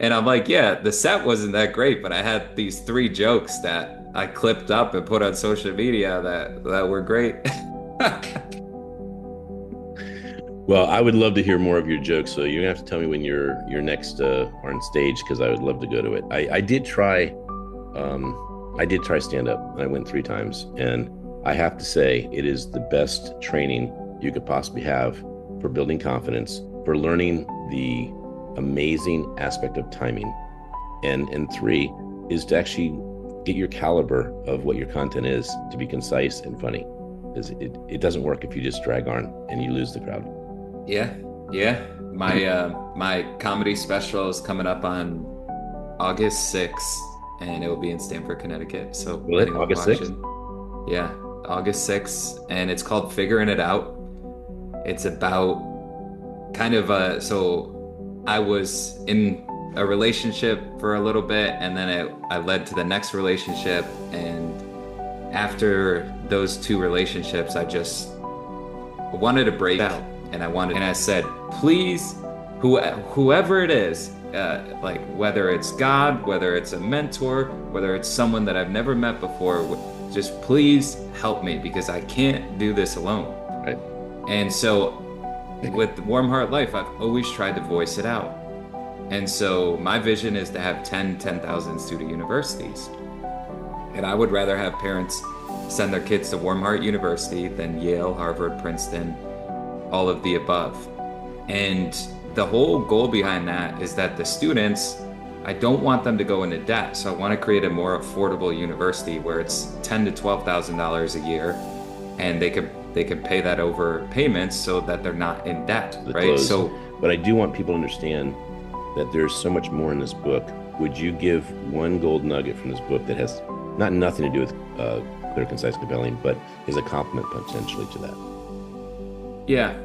And I'm like, yeah, the set wasn't that great, but I had these three jokes that I clipped up and put on social media that were great. Well, I would love to hear more of your jokes. So you're gonna have to tell me when you're next are on stage because I would love to go to it. I did try stand up. I went 3 times, and I have to say it is the best training you could possibly have for building confidence, for learning the amazing aspect of timing, and three is to actually get your caliber of what your content is to be concise and funny. Because it doesn't work if you just drag on and you lose the crowd. Yeah, yeah. My comedy special is coming up on August 6th, and it will be in Stamford, Connecticut. So Will it? anyone August 6th? watching, yeah, August 6th, and it's called Figuring It Out. It's about kind of so I was in a relationship for a little bit, and then I led to the next relationship, and after those two relationships, I just wanted to break out, and I said, please, whoever it is, like whether it's God, whether it's a mentor, whether it's someone that I've never met before, just please help me because I can't do this alone. Right. And so with Warm Heart Life, I've always tried to voice it out. And so my vision is to have 10,000 student universities. And I would rather have parents send their kids to Warm Heart University than Yale, Harvard, Princeton, all of the above. And the whole goal behind that is that the students, I don't want them to go into debt. So I want to create a more affordable university where it's $10,000 to $12,000 a year, and they can pay that over payments so that they're not in debt, The right? close. So But I do want people to understand that there's so much more in this book. Would you give one gold nugget from this book that has not nothing to do with clear, concise, compelling, but is a compliment potentially to that? yeah,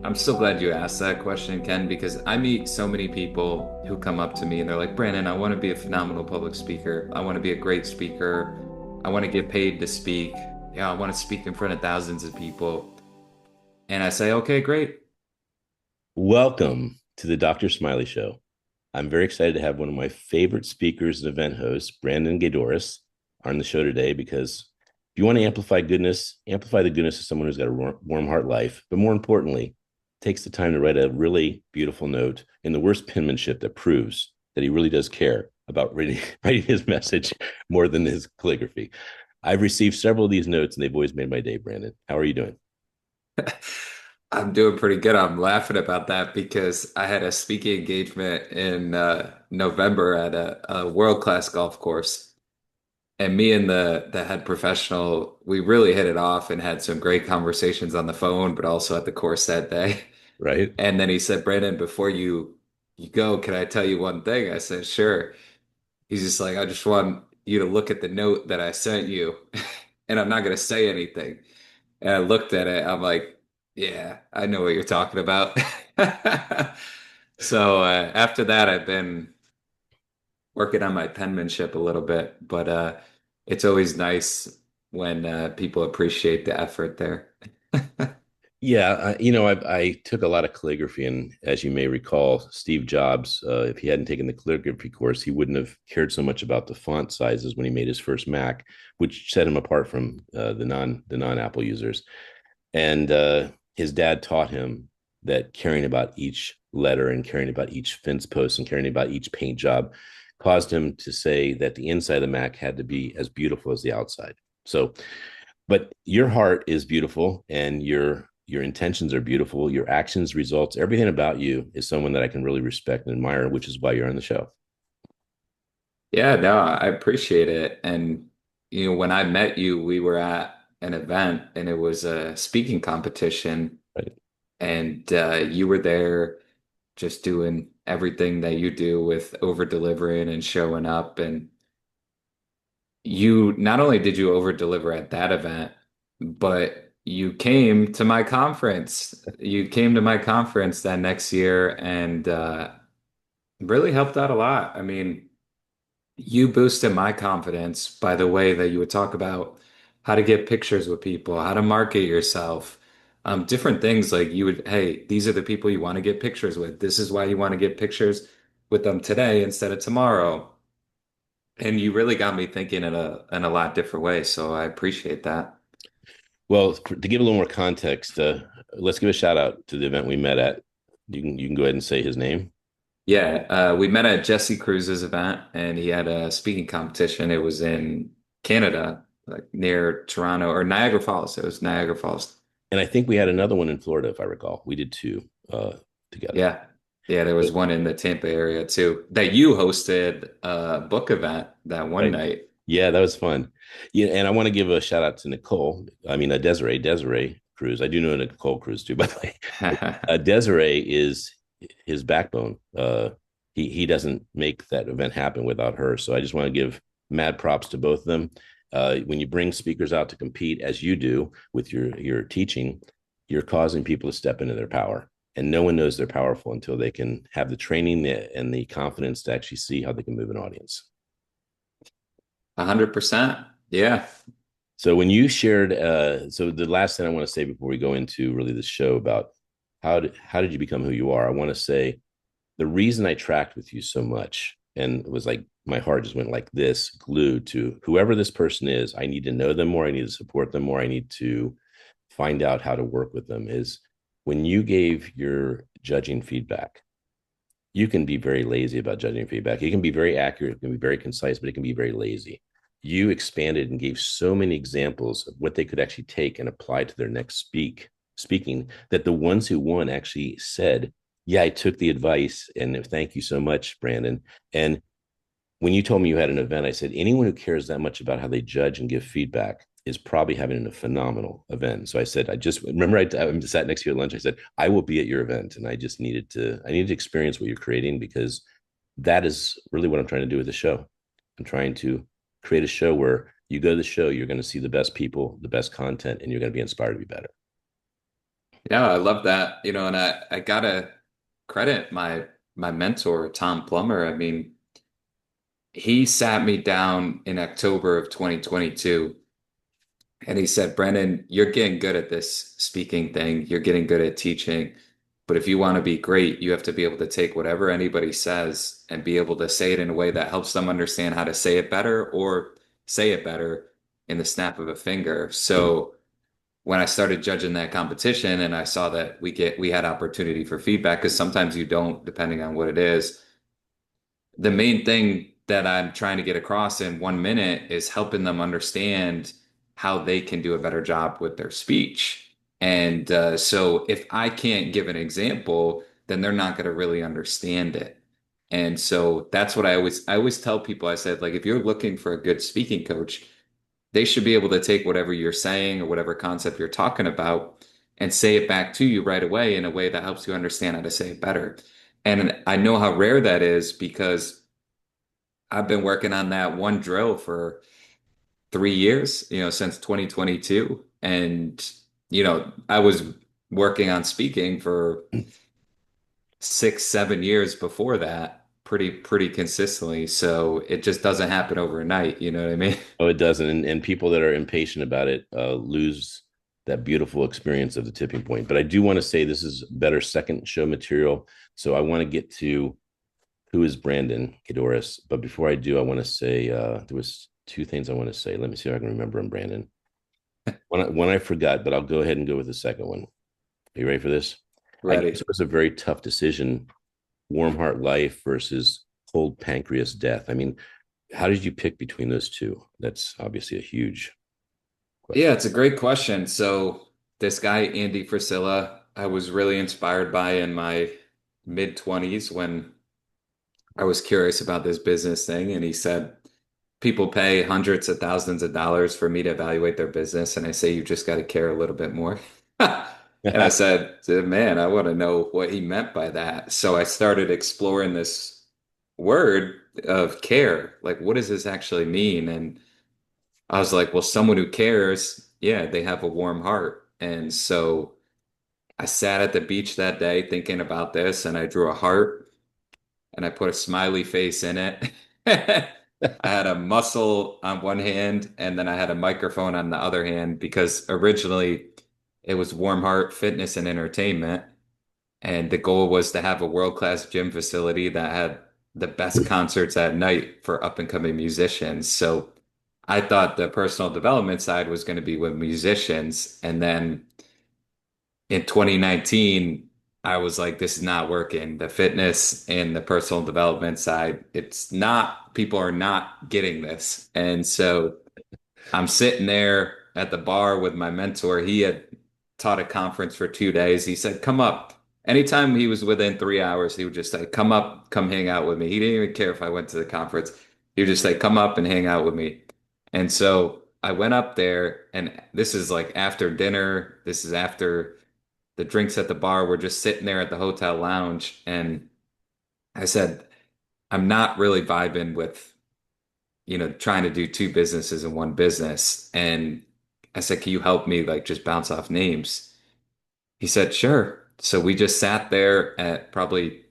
I'm so glad you asked that question, Ken, because I meet so many people who come up to me and they're like, Brandon, I want to be a phenomenal public speaker. I want to be a great speaker. I want to get paid to speak. Yeah, I want to speak in front of thousands of people. And I say, okay, great. Welcome to the Dr. Smiley Show. I'm very excited to have one of my favorite speakers and event hosts, Brandon Gaydorus, on the show today because if you want to amplify the goodness of someone who's got a warm heart life, but more importantly, takes the time to write a really beautiful note in the worst penmanship that proves that he really does care about writing his message more than his calligraphy. I've received several of these notes and they've always made my day, Brandon. How are you doing? I'm doing pretty good. I'm laughing about that because I had a speaking engagement in November at a world-class golf course. And me and the head professional, we really hit it off and had some great conversations on the phone, but also at the course that day. Right? And then he said, Brandon, before you go, can I tell you one thing? I said, sure. He's just like, I just want you to look at the note that I sent you, and I'm not going to say anything. And I looked at it. I'm like, yeah, I know what you're talking about. So after that, I've been working on my penmanship a little bit, but it's always nice when people appreciate the effort there. Yeah, I took a lot of calligraphy, and as you may recall, Steve Jobs, if he hadn't taken the calligraphy course, he wouldn't have cared so much about the font sizes when he made his first Mac, which set him apart from the non Apple users. And his dad taught him that caring about each letter and caring about each fence post and caring about each paint job caused him to say that the inside of the Mac had to be as beautiful as the outside. So, but your heart is beautiful and your intentions are beautiful, your actions, results, everything about you is someone that I can really respect and admire, which is why you're on the show. Yeah, no, I appreciate it. And when I met you, we were at an event and it was a speaking competition, Right? and you were there just doing everything that you do with over delivering and showing up. And you not only did you over deliver at that event, but you came to my conference. You came to my conference that next year and really helped out a lot. I mean, you boosted my confidence by the way that you would talk about how to get pictures with people, how to market yourself, different things like you would, hey, these are the people you want to get pictures with. This is why you want to get pictures. with them today instead of tomorrow. And you really got me thinking in a lot different way. So I appreciate that. Well, to give a little more context, let's give a shout out to the event we met at. You can go ahead and say his name. Yeah, we met at Jesse Cruz's event, and he had a speaking competition. It was in Canada, like near Toronto or Niagara Falls. It was Niagara Falls. And I think we had another one in Florida, if I recall. We did two together. Yeah, yeah. There was one in the Tampa area too that you hosted a book event that one Right. night. Yeah, that was fun. Yeah, and I want to give a shout out to Nicole. I mean, Desiree Cruz. I do know Nicole Cruz too, by the way. But, Desiree is his backbone. He doesn't make that event happen without her. So I just want to give mad props to both of them. When you bring speakers out to compete, as you do with your teaching, you're causing people to step into their power. And no one knows they're powerful until they can have the training and the confidence to actually see how they can move an audience. 100%. Yeah. So when you shared, so the last thing I want to say before we go into really the show about how did you become who you are, I want to say the reason I tracked with you so much and it was like my heart just went like this, glued to whoever this person is. I need to know them more. I need to support them more. I need to find out how to work with them. Is when you gave your judging feedback, you can be very lazy about judging feedback. It can be very accurate, it can be very concise, but it can be very lazy. You expanded and gave so many examples of what they could actually take and apply to their next speaking that the ones who won actually said, yeah, I took the advice and thank you so much, Brandon. And when you told me you had an event, I said, anyone who cares that much about how they judge and give feedback is probably having a phenomenal event. So I said, I just remember I sat next to you at lunch. I said, I will be at your event. And I needed to experience what you're creating because that is really what I'm trying to do with the show. I'm trying to create a show where you go to the show, you're going to see the best people, the best content, and you're going to be inspired to be better. Yeah, I love that. And I gotta credit my mentor, Tom Plummer. I mean, he sat me down in October of 2022 and he said, Brennan, you're getting good at this speaking thing. You're getting good at teaching. But if you want to be great, you have to be able to take whatever anybody says and be able to say it in a way that helps them understand how to say it better or say it better in the snap of a finger. Mm-hmm. So when I started judging that competition and I saw that we had opportunity for feedback, because sometimes you don't, depending on what it is, the main thing that I'm trying to get across in 1 minute is helping them understand how they can do a better job with their speech. And so if I can't give an example, then they're not going to really understand it. And so that's what I always tell people. I said, like, if you're looking for a good speaking coach, they should be able to take whatever you're saying or whatever concept you're talking about and say it back to you right away in a way that helps you understand how to say it better. And I know how rare that is because I've been working on that one drill for 3 years, since 2022. And, I was working on speaking for 6, 7 years before that, pretty consistently. So it just doesn't happen overnight. You know what I mean? Oh, it doesn't. And people that are impatient about it lose that beautiful experience of the tipping point. But I do want to say this is better second show material. So I want to get to who is Brandon Gaydorus. But before I do, I want to say there was two things I want to say. Let me see if I can remember them, Brandon. One I forgot, but I'll go ahead and go with the second one. Are you ready for this? I guess Ready. it was a very tough decision, warm heart life versus cold pancreas death. I mean, how did you pick between those two? That's obviously a huge Yeah, question. it's a great question. So this guy, Andy Frisella, I was really inspired by in my mid 20s when I was curious about this business thing. And he said, people pay hundreds of thousands of dollars for me to evaluate their business. And I say, you just got to care a little bit more. And I said, man, I want to know what he meant by that. So I started exploring this word of care. Like, what does this actually mean? And I was like, well, someone who cares, yeah, they have a warm heart. And so I sat at the beach that day thinking about this and I drew a heart and I put a smiley face in it. I had a muscle on one hand and then I had a microphone on the other hand because originally it was Warm Heart Fitness and Entertainment. And the goal was to have a world-class gym facility that had the best concerts at night for up and coming musicians. So I thought the personal development side was going to be with musicians. And then in 2019, I was like, this is not working. The fitness and the personal development side, it's not, people are not getting this. And so I'm sitting there at the bar with my mentor. He had taught a conference for 2 days. He said, come up. Anytime he was within 3 hours, he would just say, come up, come hang out with me. He didn't even care if I went to the conference. He would just say, come up and hang out with me. And so I went up there, and this is like after dinner. This is after the drinks at the bar. We're just sitting there at the hotel lounge. And I said, I'm not really vibing with trying to do two businesses in one business. And I said, can you help me like just bounce off names? He said, sure. So we just sat there at probably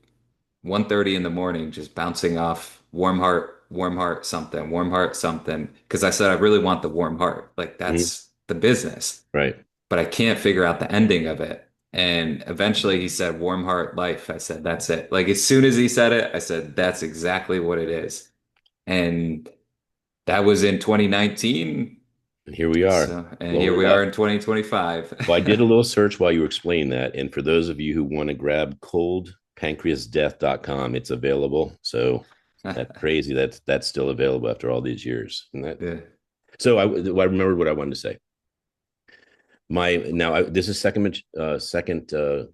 1:30 in the morning, just bouncing off warm heart, something, warm heart, something. Because I said, I really want the warm heart. Like Mhm. that's the business, Right. but I can't figure out the ending of it. And eventually he said, warm heart life. I said, that's it. Like as soon as he said it, I said, that's exactly what it is. And that was in 2019. And here we are, And here blowing we it are up. in 2025. Well, I did a little search while you were explaining that. And for those of you who want to grab coldpancreasdeath.com, it's available. So that's crazy. That's still available after all these years. And that Yeah. so I remembered what I wanted to say. This is second I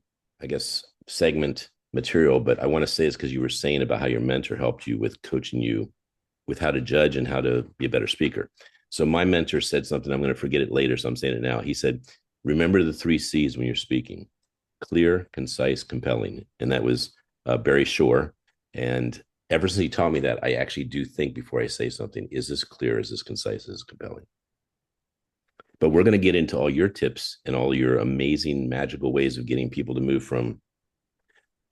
guess segment material, but I want to say it's because you were saying about how your mentor helped you with coaching you with how to judge and how to be a better speaker. So my mentor said something, I'm going to forget it later, so I'm saying it now. He said, remember the three C's when you're speaking: clear, concise, compelling. And that was Barry Shore. And ever since he taught me that, I actually do think before I say something, is this clear? Is this concise? Is this compelling? But we're going to get into all your tips and all your amazing magical ways of getting people to move from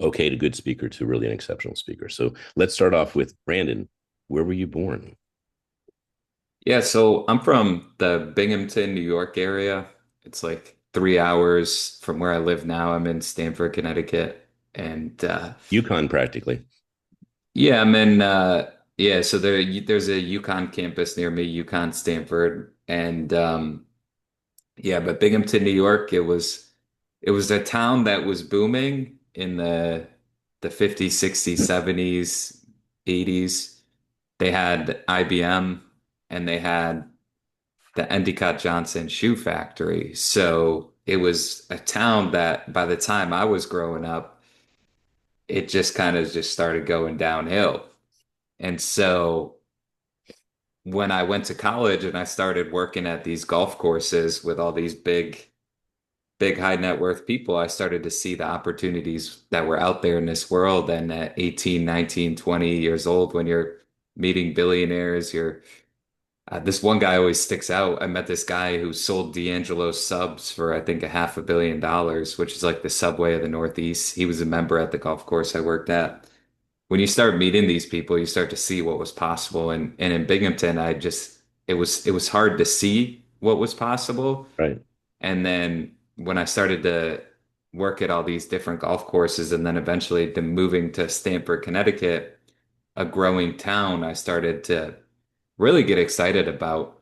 okay to good speaker to really an exceptional speaker. So let's start off with Brandon. Where were you born? Yeah, so I'm from the Binghamton, New York area. It's like 3 hours from where I live now. I'm in Stamford, Connecticut. And Yukon, practically. yeah, I'm in yeah, so there's a Yukon campus near me, Yukon-Stanford. And yeah, but Binghamton, New York, it was a town that was booming in the 50s, 60s, 70s, 80s. They had IBM, and they had the Endicott Johnson shoe factory. So it was a town that by the time I was growing up, it just kind of just started going downhill. And so when I went to college and I started working at these golf courses with all these big high net worth people, I started to see the opportunities that were out there in this world. And at 18, 19, 20 years old, when you're meeting billionaires, this one guy always sticks out. I met this guy who sold D'Angelo subs for, I think, $500 million, which is like the Subway of the Northeast. He was a member at the golf course I worked at. When you start meeting these people, you start to see what was possible. And in Binghamton, it was hard to see what was possible. Right. And then when I started to work at all these different golf courses, and then eventually to moving to Stamford, Connecticut, a growing town, I started to really get excited about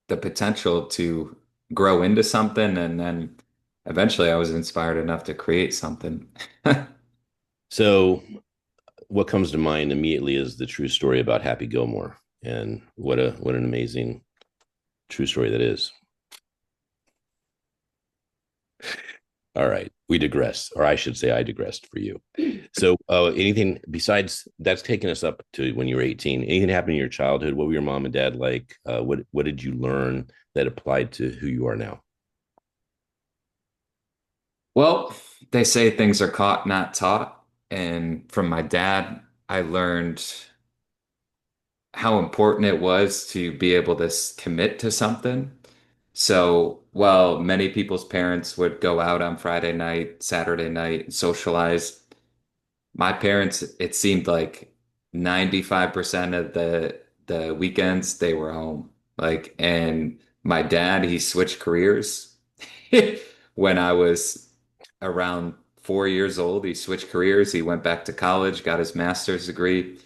the potential to grow into something. And then eventually I was inspired enough to create something. So what comes to mind immediately is the true story about Happy Gilmore, and what an amazing true story that is. All right, we digress, or I should say, I digressed for you. So, anything besides that's taken us up to when you were 18? Anything happened in your childhood? What were your mom and dad like? What did you learn that applied to who you are now? Well, they say things are caught, not taught. And from my dad, I learned how important it was to be able to commit to something. So, while many people's parents would go out on Friday night, Saturday night, and socialize, my parents, it seemed like 95% of the weekends they were home. Like, and my dad, he switched careers when I was around 4 years old, he switched careers. He went back to college, got his master's degree.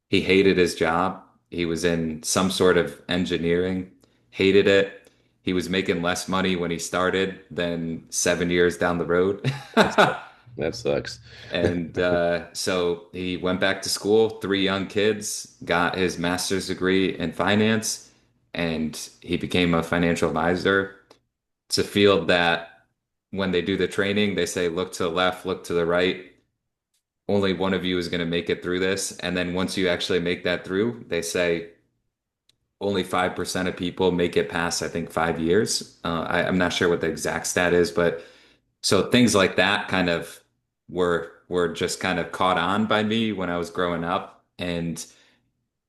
He hated his job. He was in some sort of engineering, hated it. He was making less money when he started than 7 years down the road. That's, that sucks. And so he went back to school, three young kids, got his master's degree in finance, and he became a financial advisor. It's a field that when they do the training, they say, look to the left, look to the right. Only one of you is going to make it through this. And then once you actually make that through, they say only 5% of people make it past, I think, 5 years. I'm not sure what the exact stat is, but so things like that kind of were just kind of caught on by me when I was growing up. And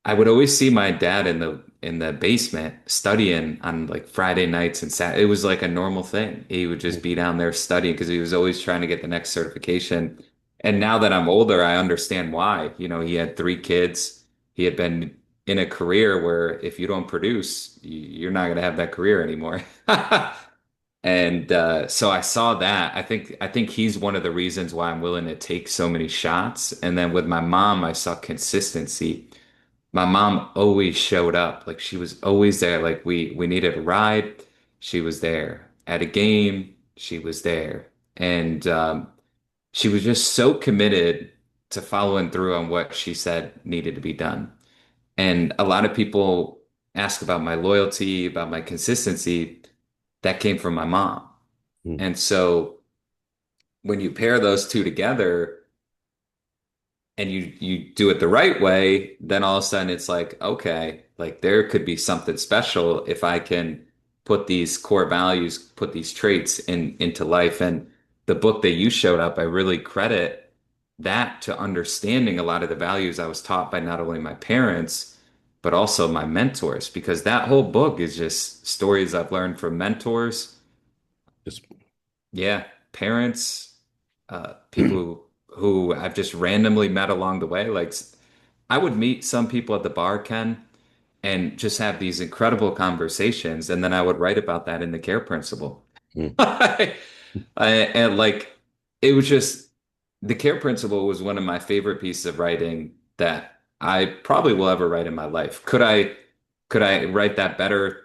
I would always see my dad in the basement studying on like Friday nights and Saturday. It was like a normal thing. He would just be down there studying because he was always trying to get the next certification. And now that I'm older, I understand why. You know, he had three kids. He had been in a career where if you don't produce, you're not going to have that career anymore. And so I saw that. I think he's one of the reasons why I'm willing to take so many shots. And then with my mom, I saw consistency. My mom always showed up. Like she was always there. Like we needed a ride. She was there. At a game, she was there. And she was just so committed to following through on what she said needed to be done. And a lot of people ask about my loyalty, about my consistency. That came from my mom. Mm. And so when you pair those two together, and you do it the right way, then all of a sudden it's like, okay, like there could be something special if I can put these core values, put these traits into life. And the book that you showed up, I really credit that to understanding a lot of the values I was taught by not only my parents, but also my mentors, because that whole book is just stories I've learned from mentors, Just, yeah, parents, people who I've just randomly met along the way. Like I would meet some people at the bar, Ken, and just have these incredible conversations, and then I would write about that in the care principle. mm. And like it was just the care principle was one of my favorite pieces of writing that I probably will ever write in my life. Could I write that better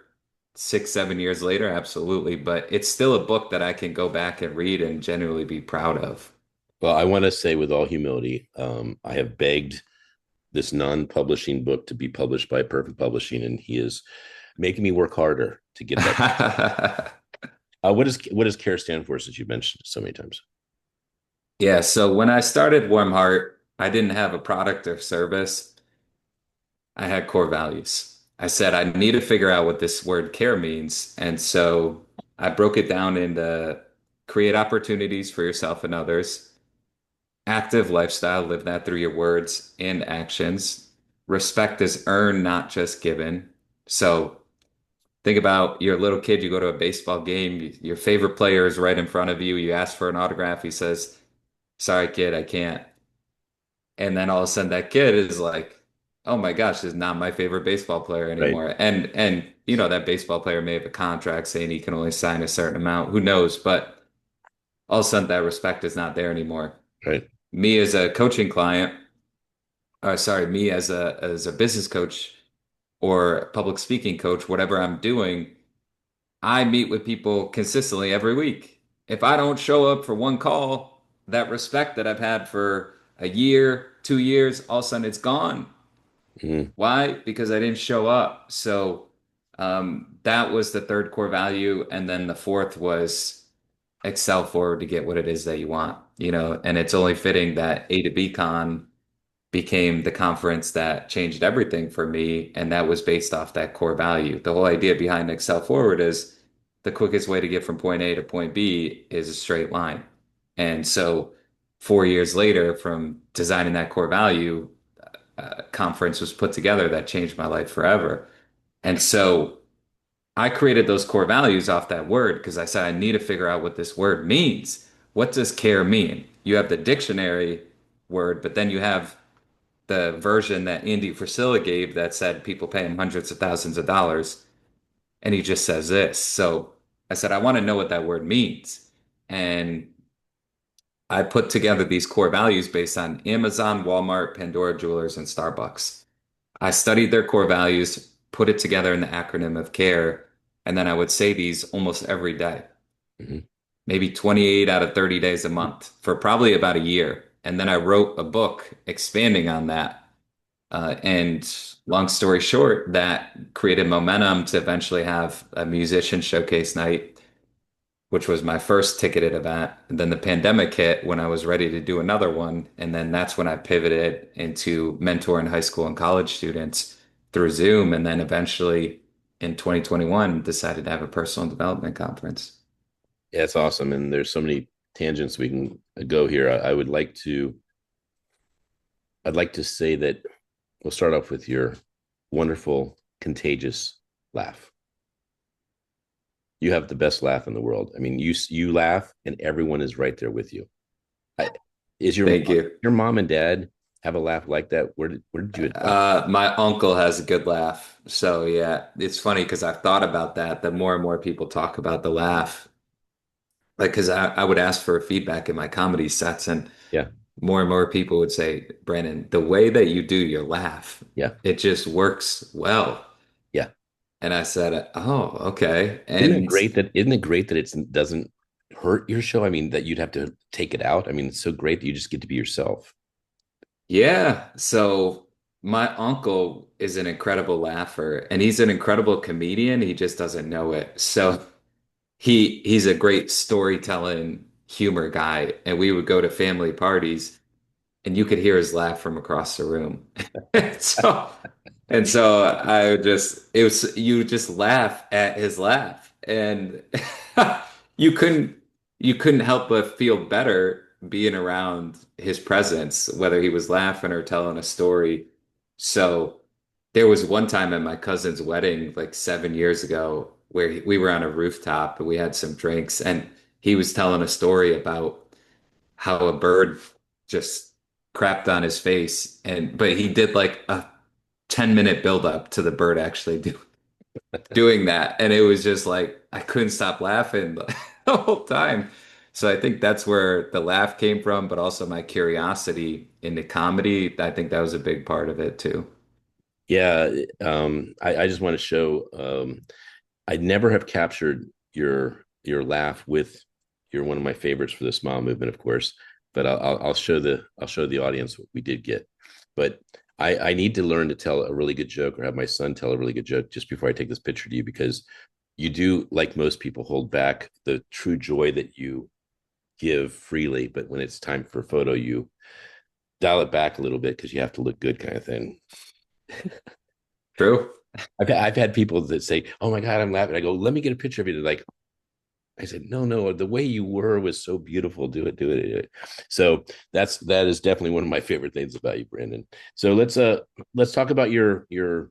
6, 7 years later? Absolutely. But it's still a book that I can go back and read and genuinely be proud of. Well, I want to say with all humility, I have begged this non-publishing book to be published by Perfect Publishing, and he is making me work harder to get that. What does CARE stand for, since you mentioned it so many times? Yeah, so when I started Warm Heart, I didn't have a product or service. I had core values. I said I need to figure out what this word care means. And so I broke it down into create opportunities for yourself and others, active lifestyle, live that through your words and actions. Respect is earned, not just given. So think about your little kid, you go to a baseball game, your favorite player is right in front of you, you ask for an autograph, he says, sorry, kid, I can't. And then all of a sudden that kid is like, oh my gosh, this is not my favorite baseball player Right, anymore. And you know, that baseball player may have a contract saying he can only sign a certain amount. Who knows? But all of a sudden that respect is not there anymore. right. Me as a coaching client, or sorry, me as a business coach or public speaking coach, whatever I'm doing, I meet with people consistently every week. If I don't show up for one call, that respect that I've had for a year, 2 years, all of a sudden it's gone. Mm. Why? Because I didn't show up. So that was the third core value. And then the fourth was excel forward to get what it is that you want, you know, and it's only fitting that A to BCON became the conference that changed everything for me. And that was based off that core value. The whole idea behind excel forward is the quickest way to get from point A to point B is a straight line. And so 4 years later from designing that core value, conference was put together that changed my life forever. And so I created those core values off that word because I said, I need to figure out what this word means. What does care mean? You have the dictionary word, but then you have the version that Andy Frisella gave that said people pay him hundreds of thousands of dollars. And he just says this. So I said, I want to know what that word means. And I put together these core values based on Amazon, Walmart, Pandora Jewelers, and Starbucks. I studied their core values, put it together in the acronym of CARE, and then I would say these almost every day, Mhm. maybe 28 out of 30 days a month for probably about a year. And then I wrote a book expanding on that. And long story short, that created momentum to eventually have a musician showcase night, which was my first ticketed event. And then the pandemic hit when I was ready to do another one. And then that's when I pivoted into mentoring high school and college students through Zoom. And then eventually in 2021, decided to have a personal development conference. Yeah, it's awesome. And there's so many tangents we can go here. I'd like to say that we'll start off with your wonderful, contagious laugh. You have the best laugh in the world. I mean, you laugh and everyone is right there with you. I, is Thank you. your mom and dad have a laugh like that? Where did you adopt? My uncle has a good laugh. So yeah, it's funny because I've thought about that. The more and more people talk about the laugh, like because I would ask for feedback in my comedy sets, and Yeah, more and more people would say, Brandon, the way that you do your laugh, yeah, it just works well. yeah. And I said, oh, okay. Isn't it And great that it doesn't hurt your show? I mean, that you'd have to take it out. I mean, it's so great that you just get to be yourself. yeah, so my uncle is an incredible laugher and he's an incredible comedian. He just doesn't know it. So he's a great storytelling humor guy. And we would go to family parties and you could hear his laugh from across the room. So and so I would just it was you would just laugh at his laugh and you couldn't you couldn't help but feel better being around his presence, whether he was laughing or telling a story. So there was one time at my cousin's wedding, like 7 years ago, where we were on a rooftop and we had some drinks, and he was telling a story about how a bird just crapped on his face, and but he did like a 10-minute build up to the bird actually doing that, and it was just like I couldn't stop laughing the whole time. So I think that's where the laugh came from, but also my curiosity into comedy. I think that was a big part of it too. Yeah, I just want to show. I never have captured your laugh with. You're one of my favorites for the smile movement, of course. But I'll show the audience what we did get. But I need to learn to tell a really good joke or have my son tell a really good joke just before I take this picture to you because you do, like most people, hold back the true joy that you give freely, but when it's time for a photo, you dial it back a little bit because you have to look good, kind of thing. True. I've had people that say, "Oh my God, I'm laughing." I go, "Let me get a picture of you." They're like, I said, "No, no, the way you were was so beautiful. Do it, do it, do it." So that is definitely one of my favorite things about you, Brandon. So let's talk about your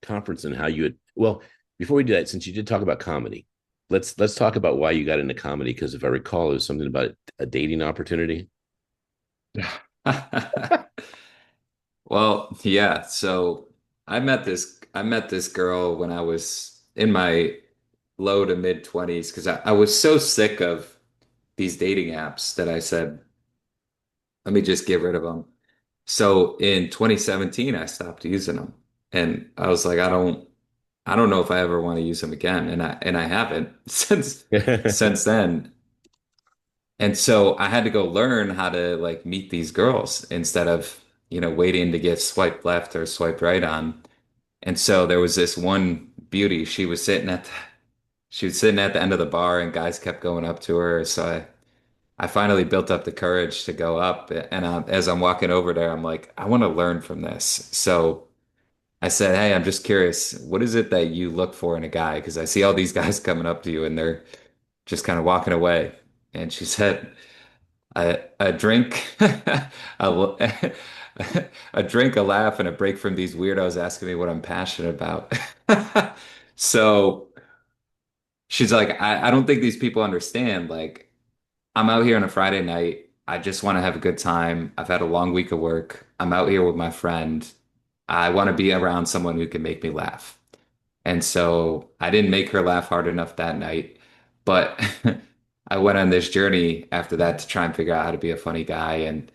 conference and how you had. Well, before we do that, since you did talk about comedy, let's talk about why you got into comedy. Because if I recall, it was something about a dating opportunity. Well, yeah. So I met this girl when I was in my low to mid 20s because I was so sick of these dating apps that I said, let me just get rid of them. So in 2017, I stopped using them. And I was like, I don't know if I ever want to use them again. And I haven't since then. And so I had to go learn how to like meet these girls instead of, waiting to get swiped left or swiped right on. And so there was this one beauty. She was sitting at the end of the bar and guys kept going up to her. So I finally built up the courage to go up. And as I'm walking over there, I'm like, I want to learn from this. So I said, hey, I'm just curious, what is it that you look for in a guy? Because I see all these guys coming up to you and they're just kind of walking away. And she said, a drink, a, a drink, a laugh, and a break from these weirdos asking me what I'm passionate about. So she's like, I don't think these people understand. Like, I'm out here on a Friday night. I just want to have a good time. I've had a long week of work. I'm out here with my friend. I want to be around someone who can make me laugh. And so I didn't make her laugh hard enough that night, but I went on this journey after that to try and figure out how to be a funny guy, and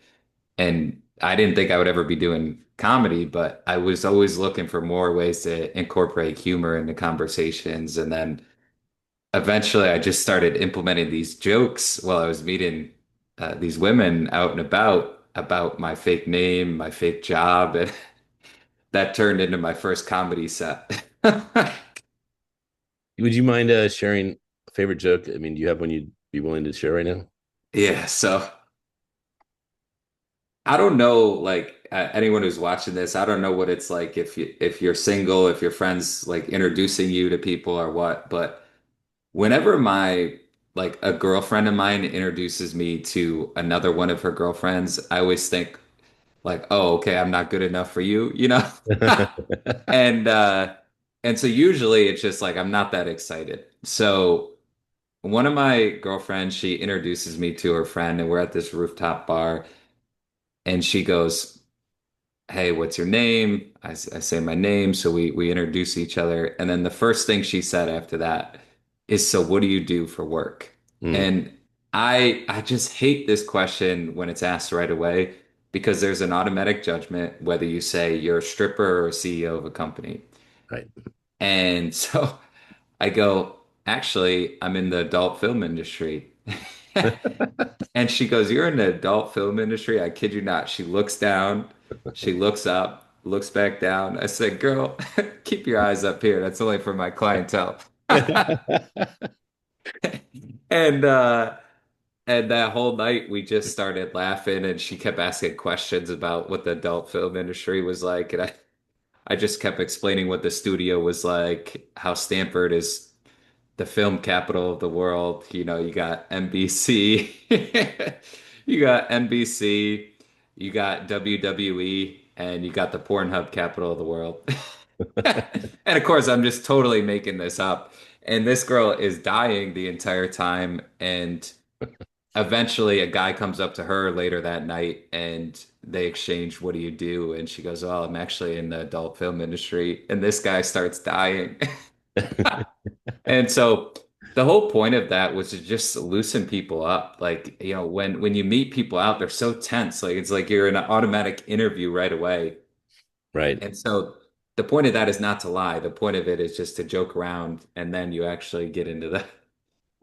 I didn't think I would ever be doing comedy, but I was always looking for more ways to incorporate humor into conversations. And then eventually I just started implementing these jokes while I was meeting these women out and about my fake name, my fake job, and that turned into my first comedy set. Would you mind sharing a favorite joke? I mean, do you have one you'd be willing to share right now? Yeah, so I don't know, like anyone who's watching this, I don't know what it's like if you're single, if your friends like introducing you to people or what, but whenever my like a girlfriend of mine introduces me to another one of her girlfriends, I always think like, oh, okay, I'm not good enough for you, you know? And and so usually it's just like I'm not that excited. So one of my girlfriends, she introduces me to her friend and we're at this rooftop bar and she goes, "Hey, what's your name?" I say my name, so we introduce each other, and then the first thing she said after that is, "So what do you do for work?" Mm, And I just hate this question when it's asked right away because there's an automatic judgment whether you say you're a stripper or a CEO of a company. right. And so I go, "Actually, I'm in the adult film industry." And she goes, "You're in the adult film industry?" I kid you not. She looks down, she looks up, looks back down. I said, "Girl, keep your eyes up here. That's only for my clientele." And and that whole night we just started laughing and she kept asking questions about what the adult film industry was like. And I just kept explaining what the studio was like, how Stanford is the film capital of the world. You know, you got NBC, you got NBC, you got WWE, and you got the Pornhub capital of the world. And of course, I'm just totally making this up. And this girl is dying the entire time. And eventually, a guy comes up to her later that night and they exchange, "What do you do?" And she goes, "Oh, I'm actually in the adult film industry." And this guy starts dying. And so the whole point of that was to just loosen people up. Like, you know, when you meet people out, they're so tense. Like it's like you're in an automatic interview right away. Right. And so the point of that is not to lie. The point of it is just to joke around and then you actually get into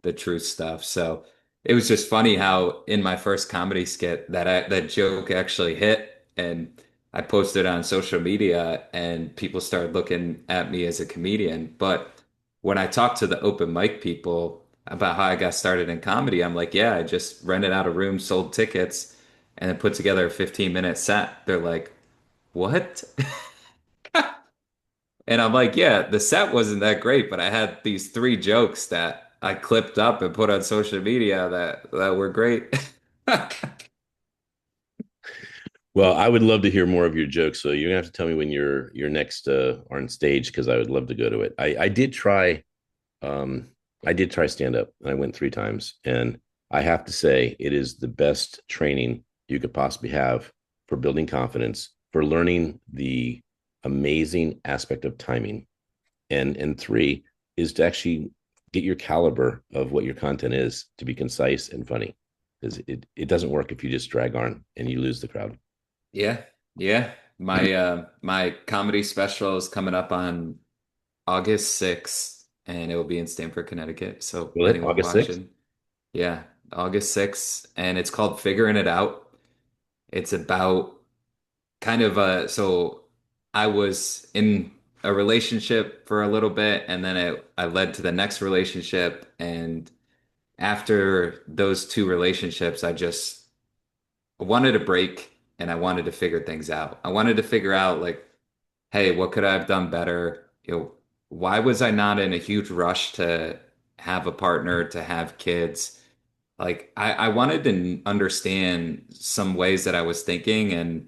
the true stuff. So it was just funny how in my first comedy skit that joke actually hit and I posted on social media and people started looking at me as a comedian. But when I talked to the open mic people about how I got started in comedy, I'm like, yeah, I just rented out a room, sold tickets, and then put together a 15-minute set. They're like, what? And I'm like, yeah, the set wasn't that great, but I had these three jokes that I clipped up and put on social media that were great. Well, I would love to hear more of your jokes. So you're gonna have to tell me when you're next are on stage because I would love to go to it. Um I did try stand up. I went 3 times, and I have to say it is the best training you could possibly have for building confidence, for learning the amazing aspect of timing, and three is to actually get your caliber of what your content is to be concise and funny, because it doesn't work if you just drag on and you lose the crowd. Yeah, yeah. My comedy special is coming up on August 6th and it will be in Stamford, Connecticut. So Will it? anyone August 6th? watching, yeah, August 6th. And it's called Figuring It Out. It's about kind of so I was in a relationship for a little bit and then I led to the next relationship and after those two relationships I just wanted a break and I wanted to figure things out. I wanted to figure out like, hey, what could I have done better? You know, why was I not in a huge rush to have a partner, to have kids? Like I wanted to understand some ways that I was thinking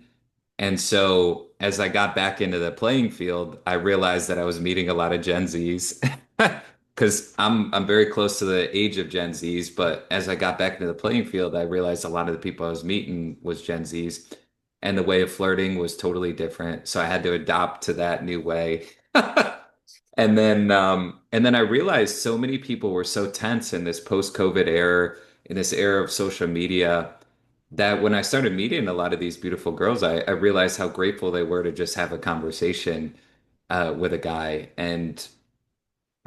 and so as I got back into the playing field, I realized that I was meeting a lot of Gen Zs because I'm very close to the age of Gen Zs. But as I got back into the playing field, I realized a lot of the people I was meeting was Gen Zs, and the way of flirting was totally different. So I had to adopt to that new way. And then I realized so many people were so tense in this post-COVID era, in this era of social media, that when I started meeting a lot of these beautiful girls, I realized how grateful they were to just have a conversation with a guy. And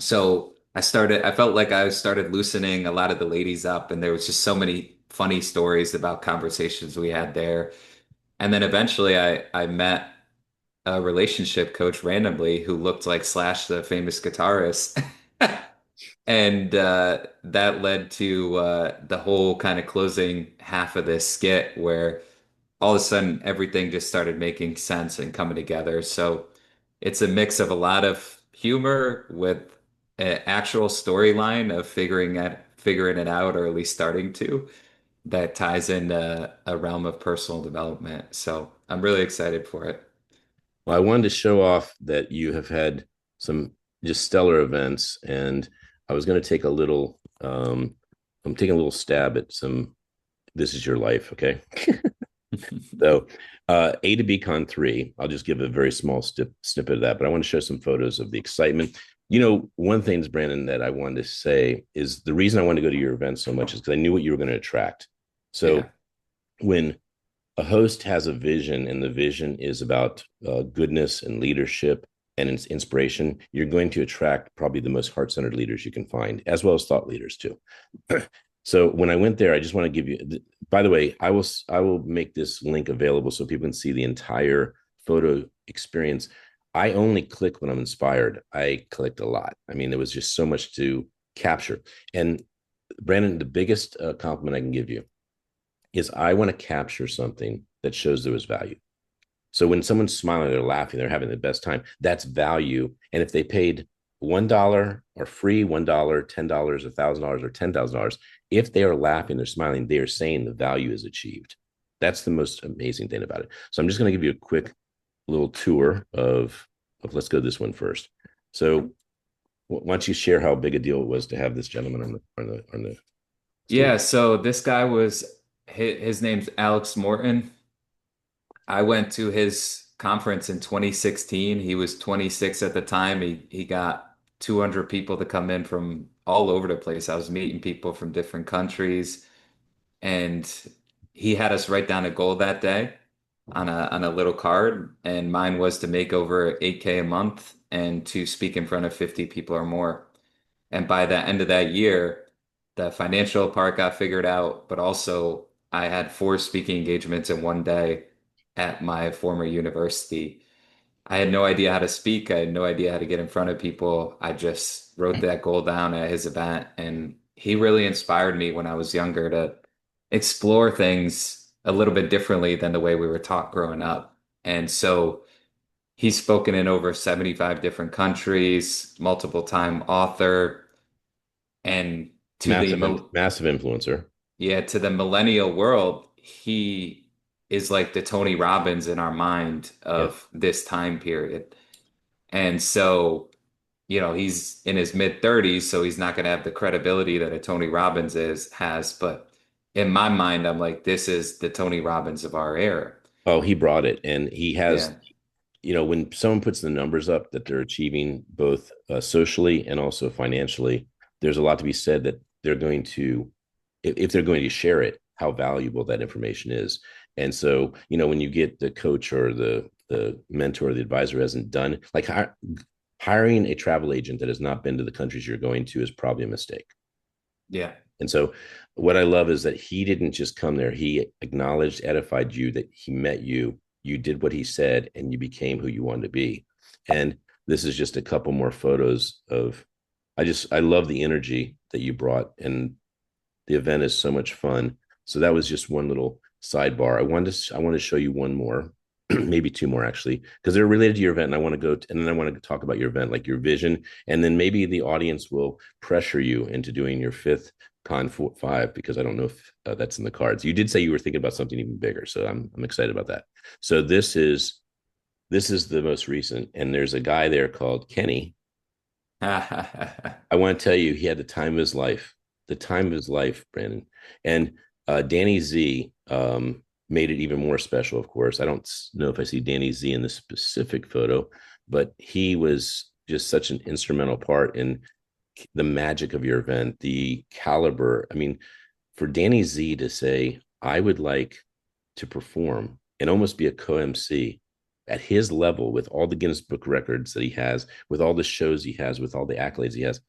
so I felt like I started loosening a lot of the ladies up, and there was just so many funny stories about conversations we had there. And then eventually I met a relationship coach randomly who looked like Slash, the famous guitarist. And that led to the whole kind of closing half of this skit where all of a sudden everything just started making sense and coming together. So it's a mix of a lot of humor with an actual storyline of figuring it out, or at least starting to, that ties into a realm of personal development. So I'm really excited for it. Well, I wanted to show off that you have had some just stellar events, and I was going to take a little. I'm taking a little stab at some. This is your life, okay? So, A to BCON 3. I'll just give a very small snippet of that, but I want to show some photos of the excitement. You know, one thing, Brandon, that I wanted to say is the reason I wanted to go to your event so much is because I knew what you were going to attract. Yeah. So when a host has a vision and the vision is about goodness and leadership and it's inspiration, you're going to attract probably the most heart-centered leaders you can find, as well as thought leaders too. So when I went there, I just want to give you, by the way, I will make this link available so people can see the entire photo experience. I only click when I'm inspired. I clicked a lot. I mean, there was just so much to capture. And Brandon, the biggest compliment I can give you is I want to capture something that shows there was value. So when someone's smiling, they're laughing, they're having the best time, that's value. And if they paid $1 or free $1, $10, $1,000, or $10,000, if they are laughing, they're smiling, they are saying the value is achieved. That's the most amazing thing about it. So I'm just going to give you a quick little tour of let's go this one first. So why don't you share how big a deal it was to have this gentleman on the stage? Yeah, so this guy was his name's Alex Morton. I went to his conference in 2016. He was 26 at the time. He got 200 people to come in from all over the place. I was meeting people from different countries, and he had us write down a goal that day on a little card, and mine was to make over 8K a month and to speak in front of 50 people or more. And by the end of that year, the financial part got figured out, but also I had four speaking engagements in one day at my former university. I had no idea how to speak. I had no idea how to get in front of people. I just wrote that goal down at his event, and he really inspired me when I was younger to explore things a little bit differently than the way we were taught growing up. And so he's spoken in over 75 different countries, multiple time author, and to the Massive, mil- massive influencer. yeah, to the millennial world, he is like the Tony Robbins in our mind Yeah. of this time period. And so, he's in his mid 30s, so he's not going to have the credibility that a Tony Robbins has, but in my mind, I'm like, this is the Tony Robbins of our era. Oh, he brought it, and he has. Yeah. When someone puts the numbers up that they're achieving both socially and also financially, there's a lot to be said that they're going to, if they're going to share it, how valuable that information is. And so, when you get the coach or the mentor, the advisor hasn't done, like hiring a travel agent that has not been to the countries you're going to is probably a mistake. Yeah. And so, what I love is that he didn't just come there. He acknowledged, edified you, that he met you, you did what he said, and you became who you wanted to be. And this is just a couple more photos of, I love the energy that you brought, and the event is so much fun. So that was just one little sidebar. I want to show you one more, maybe two more actually, because they're related to your event. And I want to and then I want to talk about your event, like your vision, and then maybe the audience will pressure you into doing your fifth Con 5, because I don't know if that's in the cards. You did say you were thinking about something even bigger, so I'm excited about that. So this is the most recent, and there's a guy there called Kenny. I want to tell you, he had the time of his life, Brandon. And Danny Z made it even more special, of course. I don't know if I see Danny Z in this specific photo, but he was just such an instrumental part in the magic of your event, the caliber. I mean, for Danny Z to say, I would like to perform and almost be a co-MC at his level with all the Guinness Book records that he has, with all the shows he has, with all the accolades he has.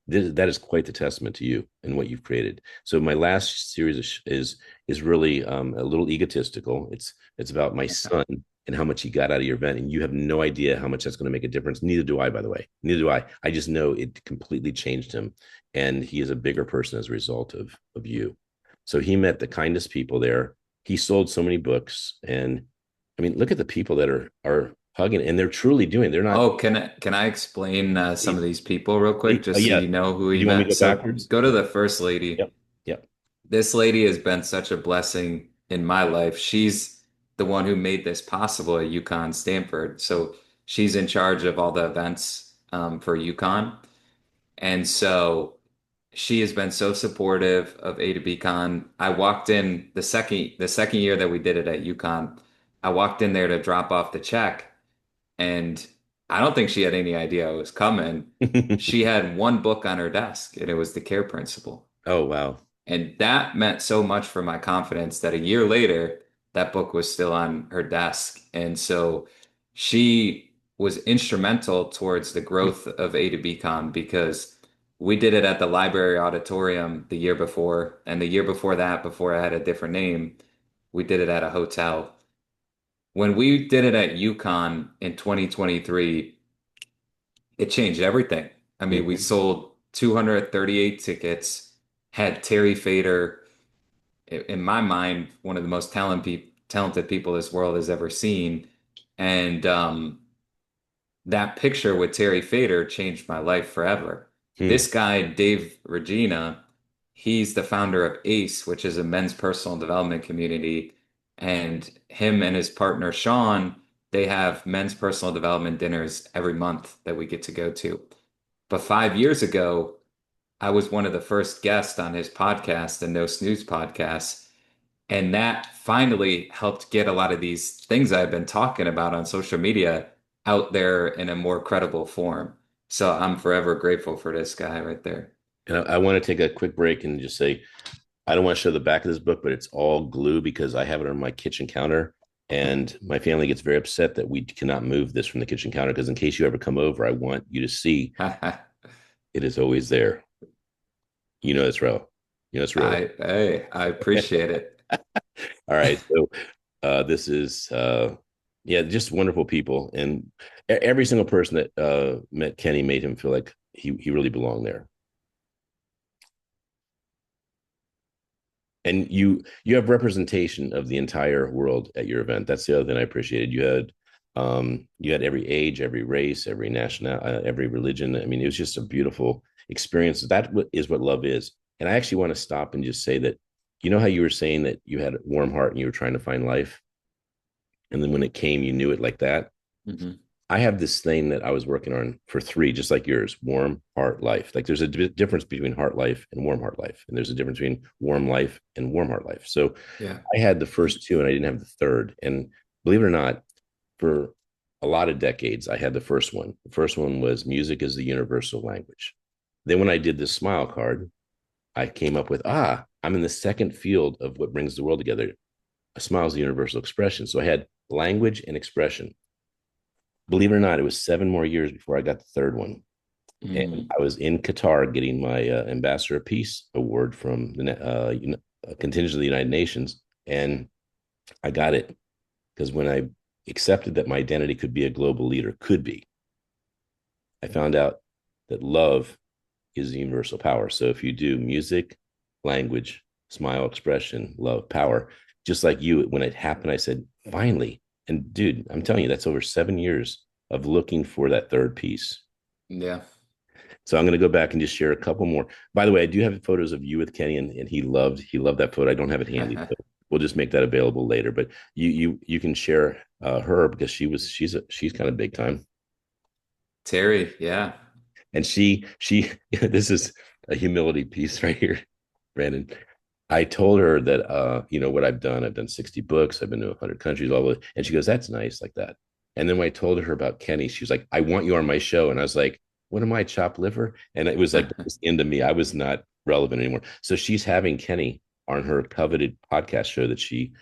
That is quite the testament to you and what you've created. So my last series is really a little egotistical. It's about my son and how much he got out of your event, and you have no idea how much that's going to make a difference. Neither do I, by the way. Neither do I. I just know it completely changed him, and he is a bigger person as a result of you. So he met the kindest people there. He sold so many books, and I mean, look at the people that are hugging, and they're truly doing. They're not. Oh, can I explain some of these people real quick, just so Yeah. you know who Do he you want me met? to go So backwards? go to the first lady. Yep. Yep. This lady has been such a blessing in my life. She's the one who made this possible at Yukon-Stanford. So she's in charge of all the events for Yukon. And so she has been so supportive of A to BCon. I walked in the second year that we did it at Yukon. I walked in there to drop off the check, and I don't think she had any idea I was coming. She had one book on her desk, and it was The Care Principle. Oh, wow. And that meant so much for my confidence that a year later, that book was still on her desk. And so she was instrumental towards the growth of A to BCon because we did it at the library auditorium the year before. And the year before that, before I had a different name, we did it at a hotel. When we did it at Yukon in 2023, it changed everything. I mean, we Mhm. sold 238 tickets, had Terry Fader, in my mind, one of the most talented people this world has ever seen. And that picture with Terry Fader changed my life forever. Hmm. This guy, Dave Regina, he's the founder of ACE, which is a men's personal development community. And him and his partner, Sean, they have men's personal development dinners every month that we get to go to. But 5 years ago, I was one of the first guests on his podcast, the No Snooze podcast. And that finally helped get a lot of these things I've been talking about on social media out there in a more credible form. So I'm forever grateful for this guy right there. And I want to take a quick break and just say, I don't want to show the back of this book, but it's all glue because I have it on my kitchen counter. And my family gets very upset that we cannot move this from the kitchen counter because in case you ever come over, I want you to see I, it is always there. You know it's real. You know it's real. hey, I appreciate it. All right. So this is yeah, just wonderful people. And every single person that met Kenny made him feel like he really belonged there. And you have representation of the entire world at your event. That's the other thing I appreciated. You had every age, every race, every national, every religion. I mean, it was just a beautiful experience. That is what love is. And I actually want to stop and just say that, you know how you were saying that you had a warm heart and you were trying to find life, and then when it came, you knew it like that. Mhm. I have this thing that I was working on for three, just like yours, warm heart life. Like there's a difference between heart life and warm heart life. And there's a difference between warm life and warm heart life. So Yeah. I had the first two and I didn't have the third. And believe it or not, for a lot of decades, I had the first one. The first one was music is the universal language. Then when I did this smile card, I came up with, I'm in the second field of what brings the world together. A smile is the universal expression. So I had language and expression. Believe it or not, it was 7 more years before I got the third one. And Mm. I was in Qatar getting my Ambassador of Peace award from the contingent of the United Nations. And I got it because when I accepted that my identity could be a global leader, could be, I found out that love is the universal power. So if you do music, language, smile, expression, love, power, just like you, when it happened, I said, finally. And dude, I'm telling you, that's over 7 years of looking for that third piece. Yeah. So I'm going to go back and just share a couple more. By the way, I do have photos of you with Kenny, and he loved that photo. I don't have it handy, so we'll just make that available later. But you can share her because she's kind of big time, Terry, yeah. and she this is a humility piece right here, Brandon. I told her that what I've done. I've done 60 books. I've been to 100 countries, all the, and she goes, "That's nice, like that." And then when I told her about Kenny, she was like, I want you on my show. And I was like, what am I, chopped liver? And it was like, this into me. I was not relevant anymore. So she's having Kenny on her coveted podcast show that she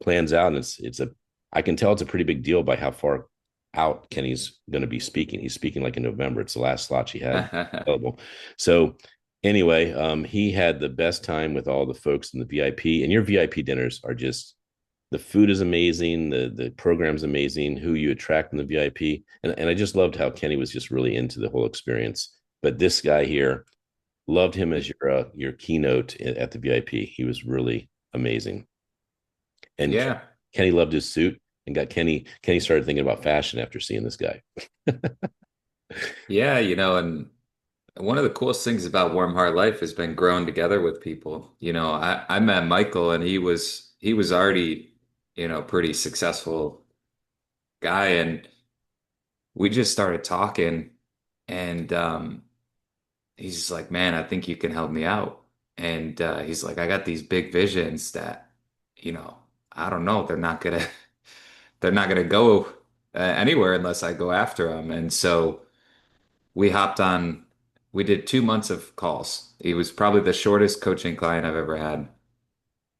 plans out. And I can tell it's a pretty big deal by how far out Kenny's going to be speaking. He's speaking like in November. It's the last slot she had available. So anyway, he had the best time with all the folks in the VIP, and your VIP dinners are just, the food is amazing, the program's amazing, who you attract in the VIP. And I just loved how Kenny was just really into the whole experience. But this guy here, loved him as your keynote at the VIP. He was really amazing. And Yeah. Kenny loved his suit and got Kenny started thinking about fashion after seeing this guy. Yeah, and one of the coolest things about Warm Heart Life has been growing together with people. I met Michael and he was already, pretty successful guy, and we just started talking, and he's just like, man, I think you can help me out. And he's like, I got these big visions that, you know, I don't know, they're not gonna go anywhere unless I go after them. And so we hopped on, we did 2 months of calls. He was probably the shortest coaching client I've ever had.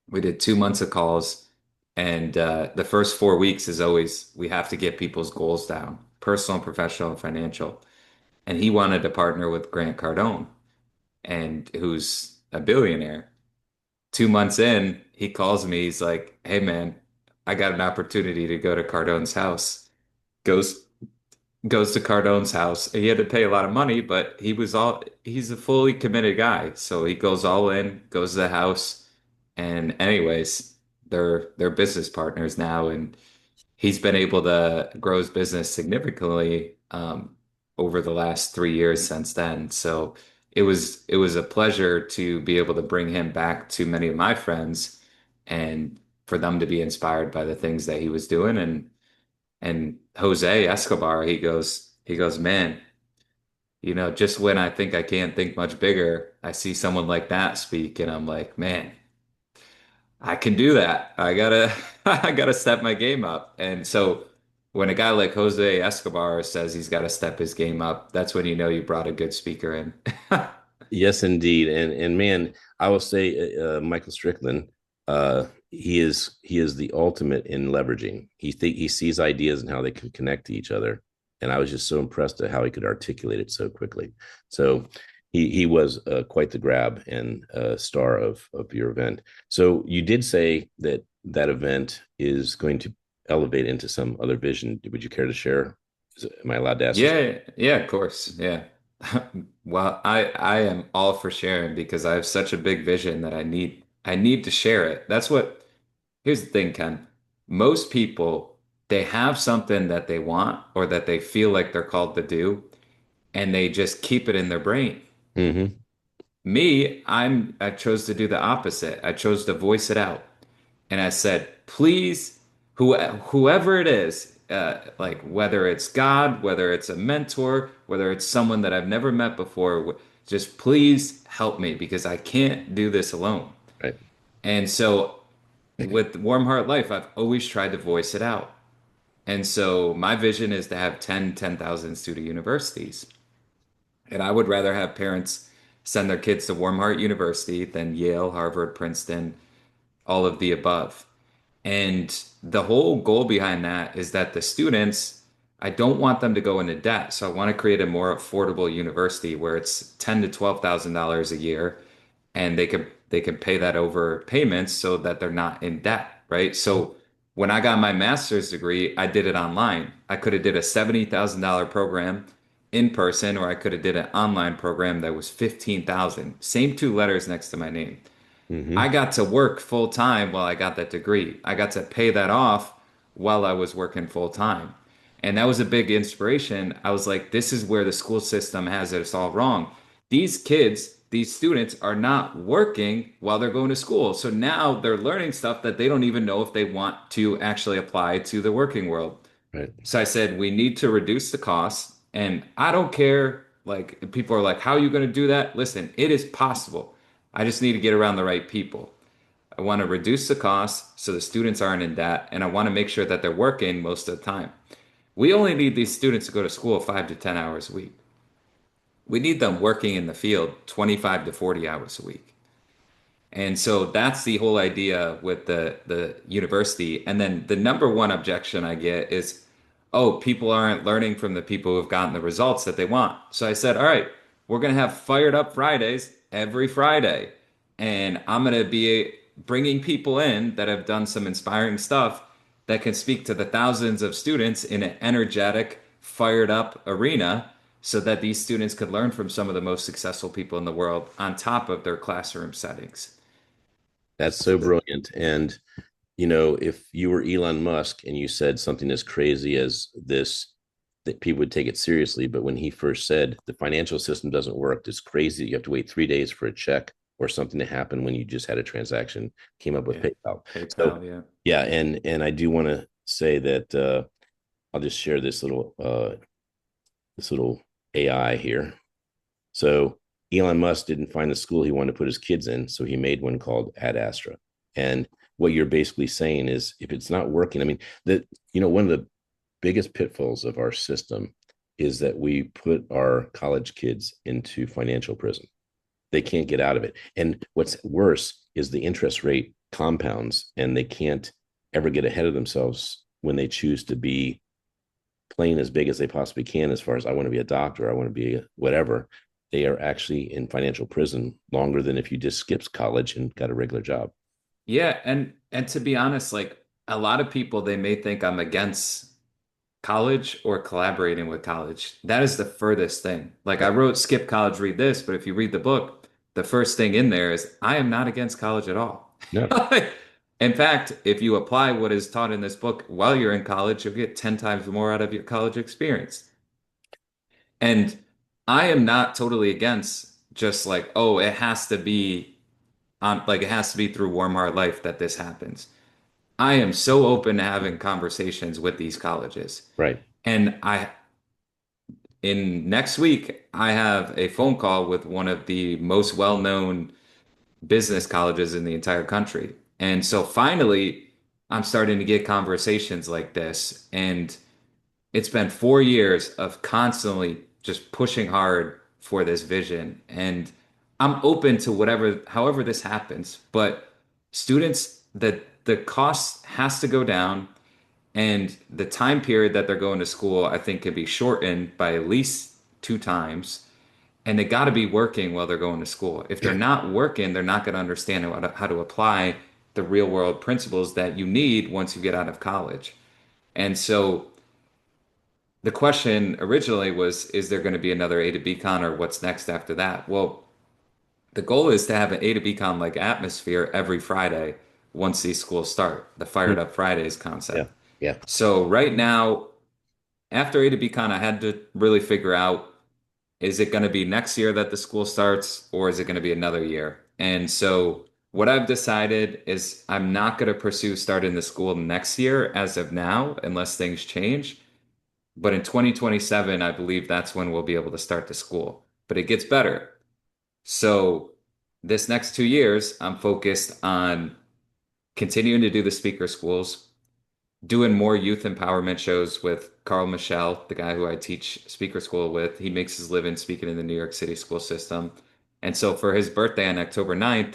We did 2 months of calls, and the first 4 weeks is always we have to get people's goals down, personal, professional, and financial. And he wanted to partner with Grant Cardone, and who's a billionaire. 2 months in, he calls me. He's like, "Hey, man, I got an opportunity to go to Cardone's house." Goes goes to Cardone's house. He had to pay a lot of money, but he's a fully committed guy. So he goes all in, goes to the house, and anyways, they're business partners now, and he's been able to grow his business significantly over the last 3 years since then. So it was a pleasure to be able to bring him back to many of my friends and for them to be inspired by the things that he was doing. And Jose Escobar, he goes, man, just when I think I can't think much bigger, I see someone like that speak, and I'm like, man, I can do that. I gotta I gotta step my game up. And so when a guy like Jose Escobar says he's got to step his game up, that's when you know you brought a good speaker in. Yes, indeed. And man, I will say, Michael Strickland, he is the ultimate in leveraging. He sees ideas and how they can connect to each other, and I was just so impressed at how he could articulate it so quickly. So he was quite the grab and star of your event. So you did say that that event is going to elevate into some other vision. Would you care to share? Am I allowed to ask this? Yeah, yeah, of course. Yeah. Well, I am all for sharing because I have such a big vision that I need to share it. Here's the thing, Ken. Most people, they have something that they want or that they feel like they're called to do, and they just keep it in their brain. Mm-hmm. Me, I chose to do the opposite. I chose to voice it out. And I said, please, whoever it is, like whether it's God, whether it's a mentor, whether it's someone that I've never met before, just please help me because I can't do this alone. Right. And so with Warm Heart Life, I've always tried to voice it out. And so my vision is to have 10,000 student universities. And I would rather have parents send their kids to Warm Heart University than Yale, Harvard, Princeton, all of the above. And the whole goal behind that is that the students, I don't want them to go into debt. So I want to create a more affordable university where it's ten to $12,000 a year, and they can pay that over payments so that they're not in debt, right? So when I got my master's degree, I did it online. I could have did a $70,000 program in person, or I could have did an online program that was 15,000. Same two letters next to my name. I Mm-hmm. got to work full time while I got that degree. I got to pay that off while I was working full time. And that was a big inspiration. I was like, this is where the school system has it all wrong. These kids, these students are not working while they're going to school. So now they're learning stuff that they don't even know if they want to actually apply to the working world. Right. So I said, we need to reduce the costs. And I don't care, like, people are like, how are you going to do that? Listen, it is possible. I just need to get around the right people. I want to reduce the costs so the students aren't in debt, and I want to make sure that they're working most of the time. We only need these students to go to school 5 to 10 hours a week. We need them working in the field 25 to 40 hours a week. And so that's the whole idea with the university. And then the number one objection I get is, oh, people aren't learning from the people who've gotten the results that they want. So I said, all right, we're going to have fired up Fridays every Friday. And I'm going to be bringing people in that have done some inspiring stuff that can speak to the thousands of students in an energetic, fired up arena so that these students could learn from some of the most successful people in the world on top of their classroom settings. That's so brilliant. And if you were Elon Musk and you said something as crazy as this, that people would take it seriously. But when he first said the financial system doesn't work, it's crazy. You have to wait 3 days for a check or something to happen when you just had a transaction, came up with Yeah. PayPal. So PayPal, yeah. yeah, and I do want to say that I'll just share this little AI here. So Elon Musk didn't find the school he wanted to put his kids in, so he made one called Ad Astra. And what you're basically saying is, if it's not working, I mean, that one of the biggest pitfalls of our system is that we put our college kids into financial prison. They can't get out of it. And what's worse is the interest rate compounds, and they can't ever get ahead of themselves when they choose to be playing as big as they possibly can. As far as, I want to be a doctor, I want to be whatever, they are actually in financial prison longer than if you just skipped college and got a regular job. Yeah, and to be honest, like a lot of people they may think I'm against college or collaborating with college. That is the furthest thing. Like I Right. wrote skip college, read this, but if you read the book, the first thing in there is I am not against college at all. No. In fact, if you apply what is taught in this book while you're in college, you'll get 10 times more out of your college experience. And I am not totally against just like, oh, it has to be on like it has to be through Warm Heart Life that this happens. I am so open to having conversations with these colleges. Right. And in next week, I have a phone call with one of the most well-known business colleges in the entire country. And so finally, I'm starting to get conversations like this. And it's been 4 years of constantly just pushing hard for this vision. And I'm open to whatever, however this happens. But students, the cost has to go down, and the time period that they're going to school, I think, can be shortened by at least 2 times. And they got to be working while they're going to school. If they're not working, they're not going to understand how to apply the real world principles that you need once you get out of college. And so the question originally was, is there going to be another A to BCon or what's next after that? Well, the goal is to have an A to BCon like atmosphere every Friday once these schools start, the Fired Up Fridays Yeah. concept. Yeah. So right now, after A to BCon, I had to really figure out, is it going to be next year that the school starts or is it going to be another year? And so what I've decided is I'm not going to pursue starting the school next year as of now, unless things change. But in 2027, I believe that's when we'll be able to start the school. But it gets better. So this next 2 years, I'm focused on continuing to do the speaker schools, doing more youth empowerment shows with Carl Michelle, the guy who I teach speaker school with. He makes his living speaking in the New York City school system. And so for his birthday on October 9th,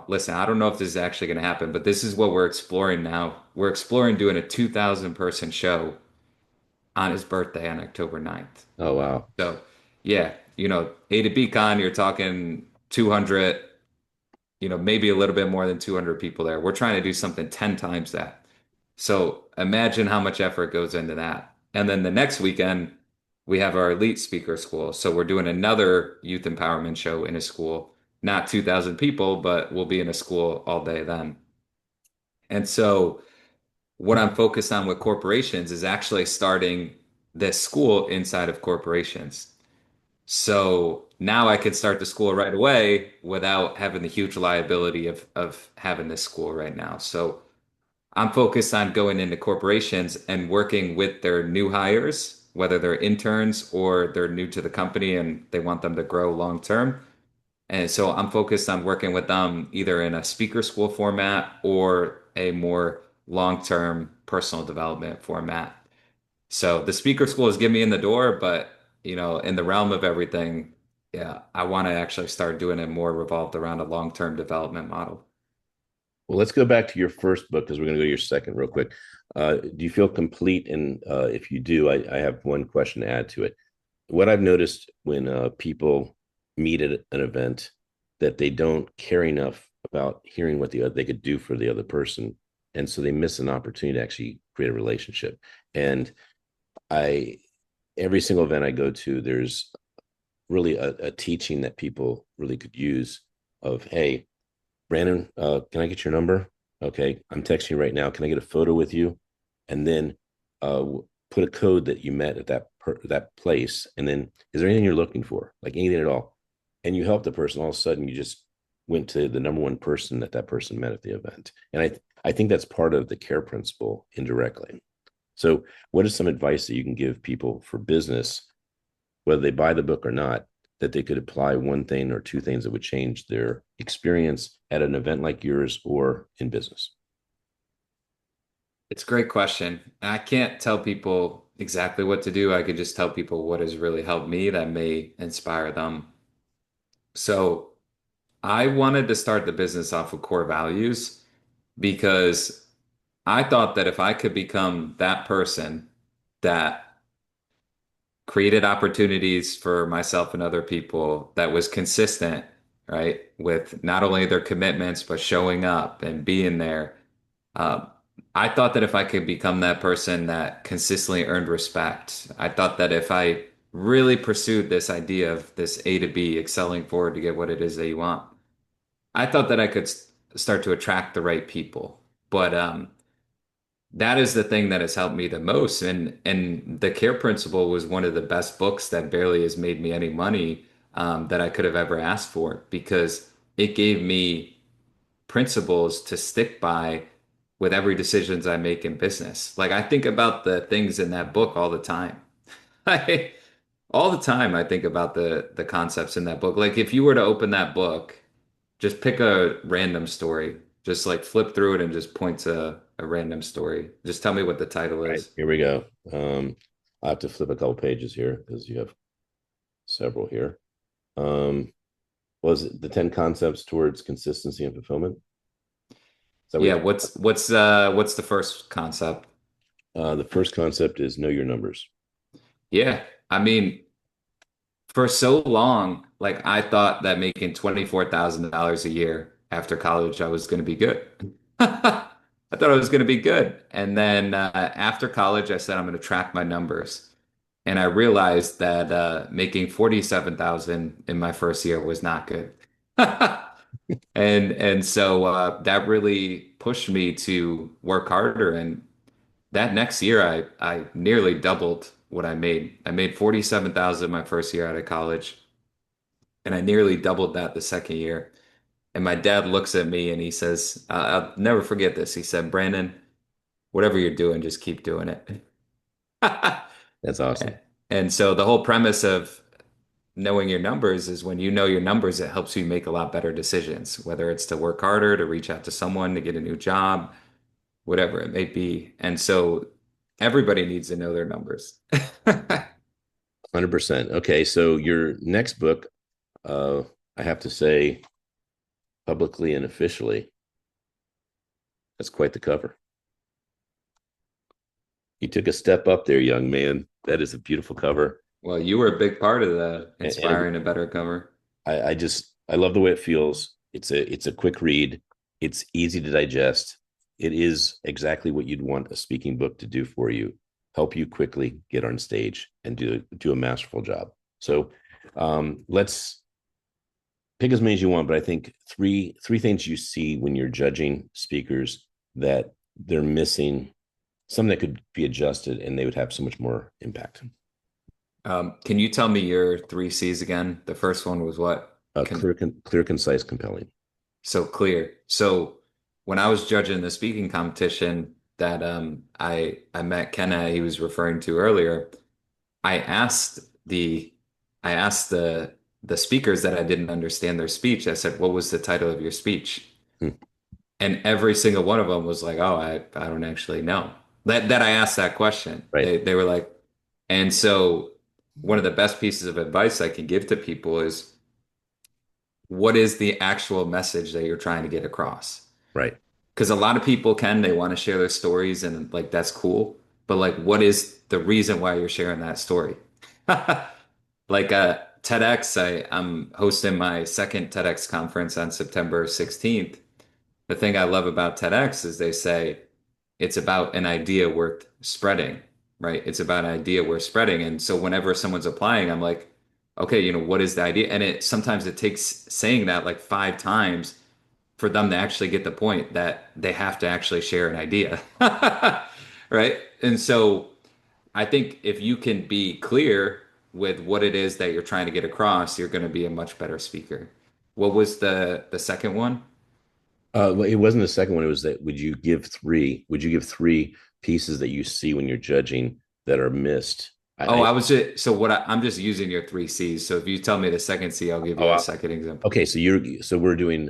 listen, I don't know if this is actually going to happen, but this is what we're exploring now. We're exploring doing a 2,000 person show on his birthday on October 9th. Oh, wow. So, yeah, A to BCon, you're talking 200, maybe a little bit more than 200 people there. We're trying to do something 10 times that. So imagine how much effort goes into that. And then the next weekend, we have our elite speaker school. So we're doing another youth empowerment show in a school, not 2,000 people, but we'll be in a school all day then. And so what I'm focused on with corporations is actually starting this school inside of corporations. So now I can start the school right away without having the huge liability of having this school right now. So I'm focused on going into corporations and working with their new hires, whether they're interns or they're new to the company and they want them to grow long term. And so I'm focused on working with them either in a speaker school format or a more long-term personal development format. So the speaker school has given me in the door, but in the realm of everything, yeah, I want to actually start doing it more revolved around a long-term development model. Well, let's go back to your first book because we're going to go to your second real quick. Do you feel complete? And if you do, I have one question to add to it. What I've noticed when people meet at an event that they don't care enough about hearing what they could do for the other person, and so they miss an opportunity to actually create a relationship. And I, every single event I go to, there's really a teaching that people really could use of, hey, Brandon, can I get your number? Okay, I'm texting you right now. Can I get a photo with you? And then uh, put a code that you met at that place. And then, is there anything you're looking for? Like anything at all? And you help the person. All of a sudden, you just went to the number one person that person met at the event. And I think that's part of the care principle indirectly. So, what is some advice that you can give people for business, whether they buy the book or not, that they could apply one thing or two things that would change their experience at an event like yours or in business? It's a great question. I can't tell people exactly what to do. I could just tell people what has really helped me that may inspire them. So I wanted to start the business off of core values because I thought that if I could become that person that created opportunities for myself and other people that was consistent, right, with not only their commitments, but showing up and being there. Um, I thought that if I could become that person that consistently earned respect, I thought that if I really pursued this idea of this A to B, excelling forward to get what it is that you want, I thought that I could start to attract the right people. But that is the thing that has helped me the most. And the Care Principle was one of the best books that barely has made me any money that I could have ever asked for because it gave me principles to stick by with every decisions I make in business. Like I think about the things in that book all the time. I, all the time I think about the concepts in that book. Like if you were to open that book, just pick a random story. Just like flip through it and just point to a random story. Just tell me what the title All right, is. here we go. I have to flip a couple pages here because you have several here. Was it the 10 concepts towards consistency and fulfillment? Is that what Yeah, you're what's the first concept? The first concept is know your numbers. Yeah, I mean, for so long, like I thought that making $24,000 a year after college, I was going to be good. I thought I was going to be good. And then after college, I said I'm going to track my numbers. And I realized that making 47,000 in my first year was not good. And so that really pushed me to work harder. And that next year, I nearly doubled what I made. I made 47,000 my first year out of college, and I nearly doubled that the second year. And my dad looks at me and he says, I'll never forget this. He said, Brandon, whatever you're doing, just keep doing it. That's awesome. And so the whole premise of knowing your numbers is when you know your numbers, it helps you make a lot better decisions, whether it's to work harder, to reach out to someone, to get a new job, whatever it may be. And so everybody needs to know their numbers. 100%. Okay, so your next book, uh, I have to say publicly and officially, that's quite the cover. You took a step up there, young man. That is a beautiful cover. Well, you were a big part of the And inspiring a better cover. I love the way it feels. It's a quick read. It's easy to digest. It is exactly what you'd want a speaking book to do for you. Help you quickly get on stage and do a masterful job. So let's pick as many as you want, but I think three things you see when you're judging speakers that they're missing, something that could be adjusted and they would have so much more impact. Can you tell me your three C's again? The first one was what? Clear, concise, compelling. So clear. So when I was judging the speaking competition that I met Kenna, he was referring to earlier, I asked the I asked the speakers that I didn't understand their speech. I said, "What was the title of your speech?" Hmm. And every single one of them was like, oh, I don't actually know. That I asked that question. Right. They were like, and so one of the best pieces of advice I can give to people is what is the actual message that you're trying to get across? Right. Because a lot of people they want to share their stories and like that's cool, but like what is the reason why you're sharing that story? Like TEDx, I'm hosting my second TEDx conference on September 16th. The thing I love about TEDx is they say it's about an idea worth spreading, right? It's about an idea worth spreading. And so whenever someone's applying, I'm like, okay, what is the idea? And sometimes it takes saying that like 5 times for them to actually get the point that they have to actually share an idea. Right? And so I think if you can be clear with what it is that you're trying to get across, you're going to be a much better speaker. What was the second one? Well, it wasn't the second one. It was that would you give three pieces that you see when you're judging that are missed? Oh, I was just so what I'm just using your three C's. So if you tell me the second C, I'll give Oh, you a second example. okay. So we're doing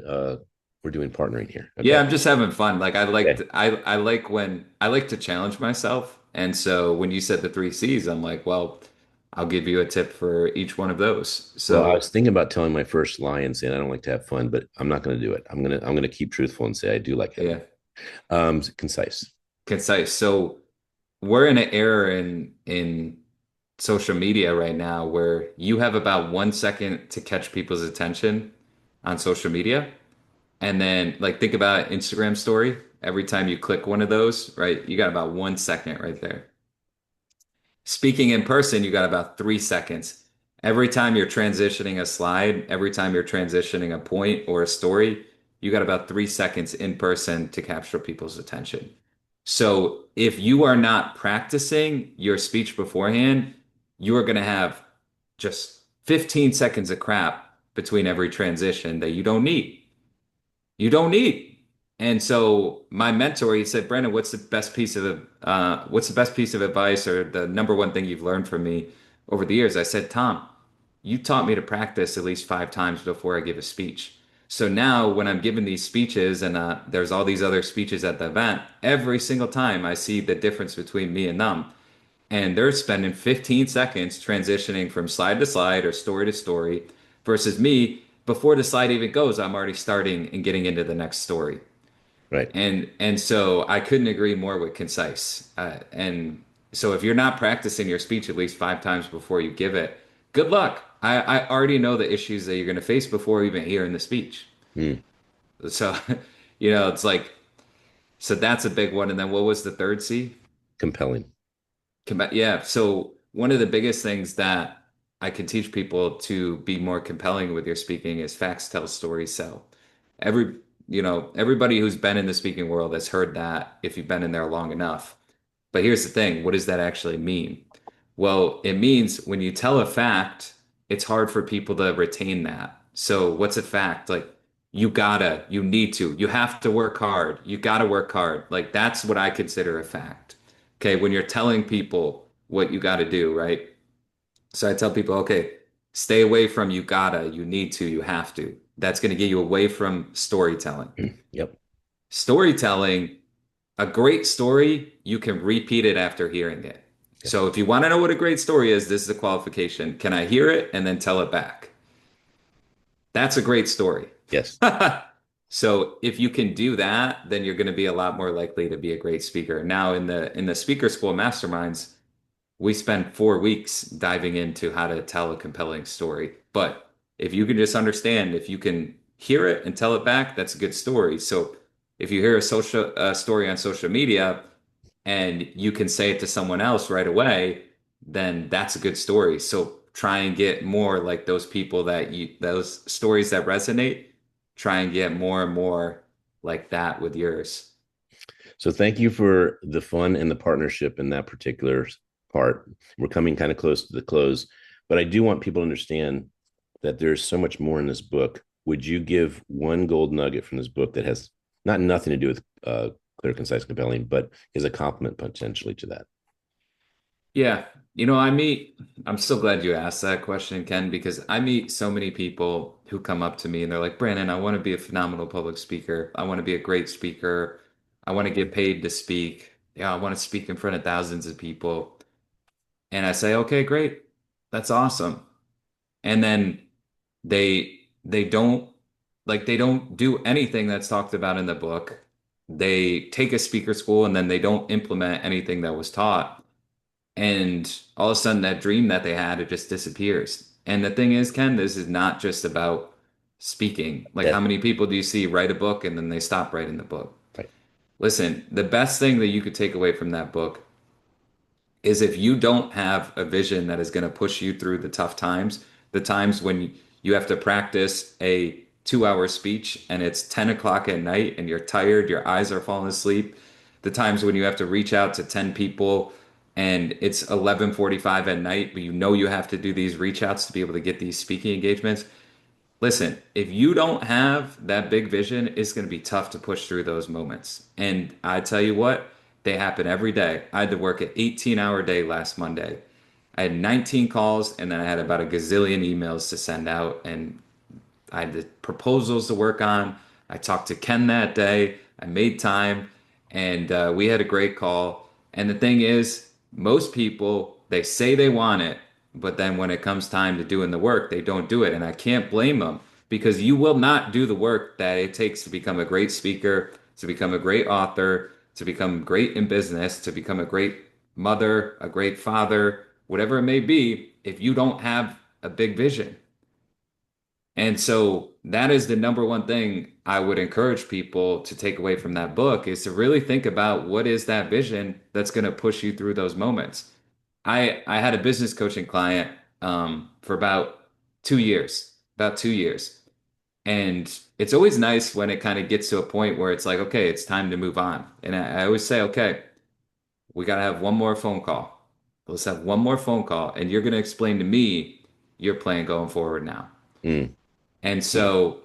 partnering here. Yeah, Okay. I'm just having fun. Like Okay. I like when I like to challenge myself. And so when you said the three C's, I'm like, well, I'll give you a tip for each one of those. Well, I So was thinking about telling my first lie and saying I don't like to have fun, but I'm not going to do it. I'm gonna keep truthful and say I do like having yeah, concise. concise. So we're in an era in social media right now where you have about 1 second to catch people's attention on social media. And then like think about Instagram story. Every time you click one of those, right, you got about 1 second right there. Speaking in person, you got about 3 seconds. Every time you're transitioning a slide, every time you're transitioning a point or a story, you got about 3 seconds in person to capture people's attention. So if you are not practicing your speech beforehand, you are going to have just 15 seconds of crap between every transition that you don't need. You don't need. And so my mentor, he said, Brandon, what's the best piece of advice or the number one thing you've learned from me over the years? I said, Tom, you taught me to practice at least 5 times before I give a speech. So now when I'm giving these speeches and there's all these other speeches at the event, every single time I see the difference between me and them. And they're spending 15 seconds transitioning from slide to slide or story to story versus me, before the slide even goes, I'm already starting and getting into the next story. Right. And so I couldn't agree more with concise. And so if you're not practicing your speech at least 5 times before you give it, good luck. I already know the issues that you're going to face before even hearing the speech. Mm, So, it's like, so that's a big one. And then what was the third C? compelling. Yeah. So one of the biggest things that I can teach people to be more compelling with your speaking is facts tell, stories sell. Every, everybody who's been in the speaking world has heard that if you've been in there long enough. But here's the thing, what does that actually mean? Well, it means when you tell a fact, it's hard for people to retain that. So what's a fact? Like you need to, you have to work hard. You gotta work hard. Like that's what I consider a fact. Okay, when you're telling people what you gotta do, right? So I tell people, okay, stay away from you gotta, you need to, you have to. That's gonna get you away from storytelling. Yep. Storytelling, a great story, you can repeat it after hearing it. Okay. So if you want to know what a great story is, this is a qualification. Can I hear it and then tell it back? That's a great story. Yes. So if you can do that, then you're going to be a lot more likely to be a great speaker. Now in the speaker school masterminds, we spent 4 weeks diving into how to tell a compelling story. But if you can just understand, if you can hear it and tell it back, that's a good story. So if you hear a social story on social media and you can say it to someone else right away, then that's a good story. So try and get more like those people those stories that resonate, try and get more and more like that with yours. So thank you for the fun and the partnership in that particular part. We're coming kind of close to the close, but I do want people to understand that there's so much more in this book. Would you give one gold nugget from this book that has nothing to do with clear, concise, compelling, but is a compliment potentially to that? Yeah. I'm so glad you asked that question, Ken, because I meet so many people who come up to me and they're like, Brandon, I want to be a phenomenal public speaker. I want to be a great speaker. I want to get paid to speak. Yeah, I want to speak in front of thousands of people. And I say, okay, great. That's awesome. And then they don't they don't do anything that's talked about in the book. They take a speaker school and then they don't implement anything that was taught. And all of a sudden, that dream that they had, it just disappears. And the thing is, Ken, this is not just about speaking. Like, how That many people do you see write a book and then they stop writing the book? right. Listen, the best thing that you could take away from that book is if you don't have a vision that is going to push you through the times when you have to practice a 2 hour speech and it's 10 o'clock at night and you're tired, your eyes are falling asleep, the times when you have to reach out to 10 people and it's 11:45 at night, but you know you have to do these reach outs to be able to get these speaking engagements. Listen, if you don't have that big vision, it's going to be tough to push through those moments. And I tell you what, they happen every day. I had to work an 18-hour day last Monday. I had 19 calls and then I had about a gazillion emails to send out. And I had the proposals to work on. I talked to Ken that day. I made time and we had a great call. And the thing is, most people, they say they want it, but then when it comes time to doing the work, they don't do it. And I can't blame them because you will not do the work that it takes to become a great speaker, to become a great author, to become great in business, to become a great mother, a great father, whatever it may be, if you don't have a big vision. And so that is the number one thing I would encourage people to take away from that book is to really think about what is that vision that's going to push you through those moments. I had a business coaching client for about 2 years. And it's always nice when it kind of gets to a point where it's like, okay, it's time to move on. And I always say, okay, we got to have one more phone call. Let's have one more phone call. And you're going to explain to me your plan going forward now. Mm. And so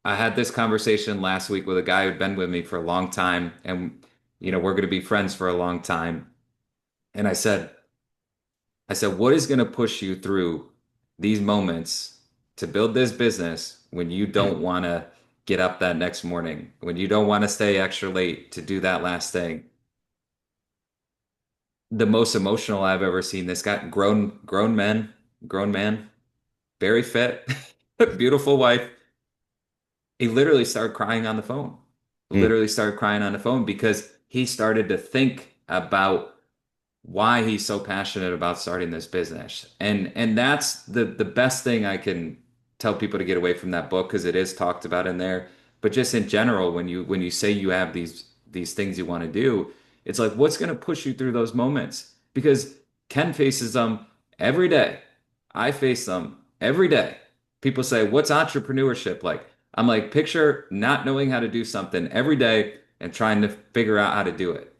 I had this conversation last week with a guy who'd been with me for a long time, and we're going to be friends for a long time. And I said, what is going to push you through these moments to build this business when you don't want to get up that next morning, when you don't want to stay extra late to do that last thing? The most emotional I've ever seen this guy, grown man, very fit, beautiful wife. He literally started crying on the phone. Mm. Literally started crying on the phone because he started to think about why he's so passionate about starting this business. And that's the best thing I can tell people to get away from that book because it is talked about in there. But just in general, when you say you have these things you want to do, it's like what's going to push you through those moments? Because Ken faces them every day. I face them every day. People say, "What's entrepreneurship like?" I'm like, picture not knowing how to do something every day and trying to figure out how to do it.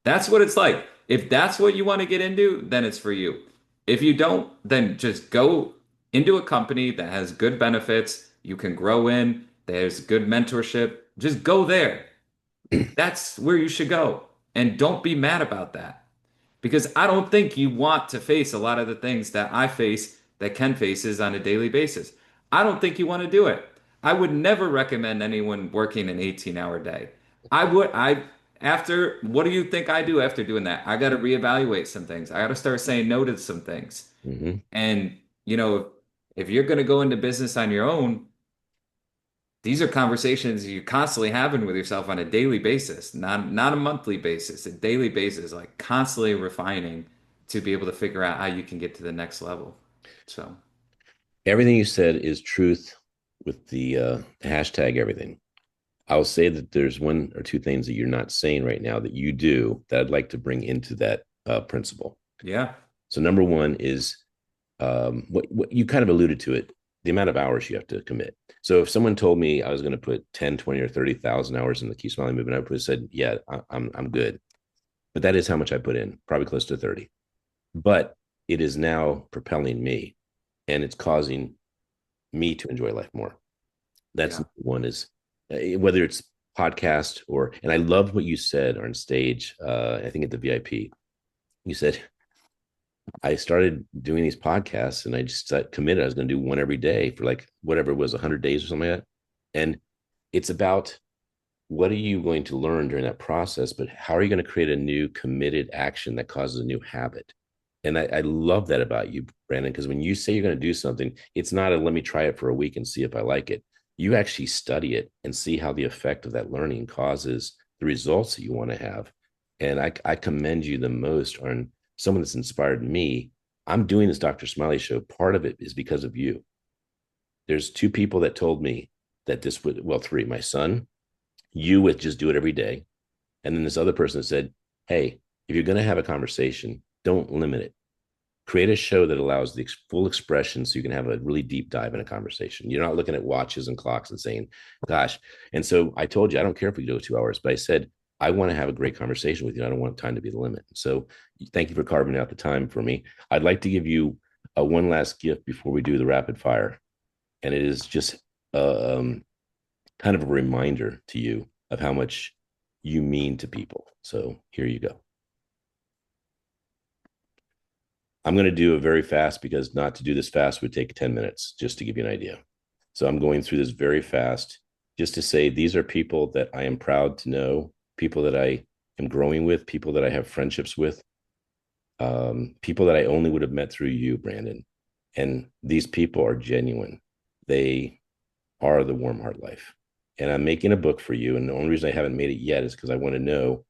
That's what it's like. If that's what you want to get into, then it's for you. If you don't, then just go into a company that has good benefits, you can grow in, there's good mentorship. Just go there. That's where you should go. And don't be mad about that. Because I don't think you want to face a lot of the things that I face, that Ken faces on a daily basis. I don't think you want to do it. I would never recommend anyone working an 18-hour day. After, what do you think I do after doing that? I got to reevaluate some things. I got to start saying no to some things. Hmm. And, you know, if you're going to go into business on your own, these are conversations you're constantly having with yourself on a daily basis, not a monthly basis, a daily basis, like constantly refining to be able to figure out how you can get to the next level. So, Everything you said is truth with the hashtag everything. I'll say that there's one or two things that you're not saying right now that you do that I'd like to bring into that principle. yeah, So number one is what you kind of alluded to it, the amount of hours you have to commit. So if someone told me I was going to put 10, 20, or 30,000 hours in the Keep Smiling movement, I would have said, yeah, I'm good. But that is how much I put in, probably close to 30. But it is now propelling me and it's causing me to enjoy life more. That's yeah, one is whether it's podcast or, and I loved what you said on stage. I think at the VIP, you said I started doing these podcasts and I just committed. I was going to do one every day for like whatever it was, 100 days or something like that. And it's about what are you going to learn during that process, but how are you going to create a new committed action that causes a new habit? And I love that about you, Brandon, because when you say you're going to do something, it's not a let me try it for a week and see if I like it. You actually study it and see how the effect of that learning causes the results that you want to have. And I commend you the most on someone that's inspired me. I'm doing this Dr. Smiley show. Part of it is because of you. There's two people that told me that this would, well, three, my son, you with just do it every day. And then this other person that said, hey, if you're going to have a conversation, don't limit it. Create a show that allows the full expression so you can have a really deep dive in a conversation. You're not looking at watches and clocks and saying, gosh. And so I told you, I don't care if we go 2 hours, but I said, I want to have a great conversation with you. I don't want time to be the limit. So thank you for carving out the time for me. I'd like to give you one last gift before we do the rapid fire. And it is just kind of a reminder to you of how much you mean to people. So here you go. I'm going to do it very fast because not to do this fast would take 10 minutes, just to give you an idea. So I'm going through this very fast just to say these are people that I am proud to know, people that I am growing with, people that I have friendships with, people that I only would have met through you, Brandon. And these people are genuine. They are the Warm Heart Life. And I'm making a book for you. And the only reason I haven't made it yet is because I want to know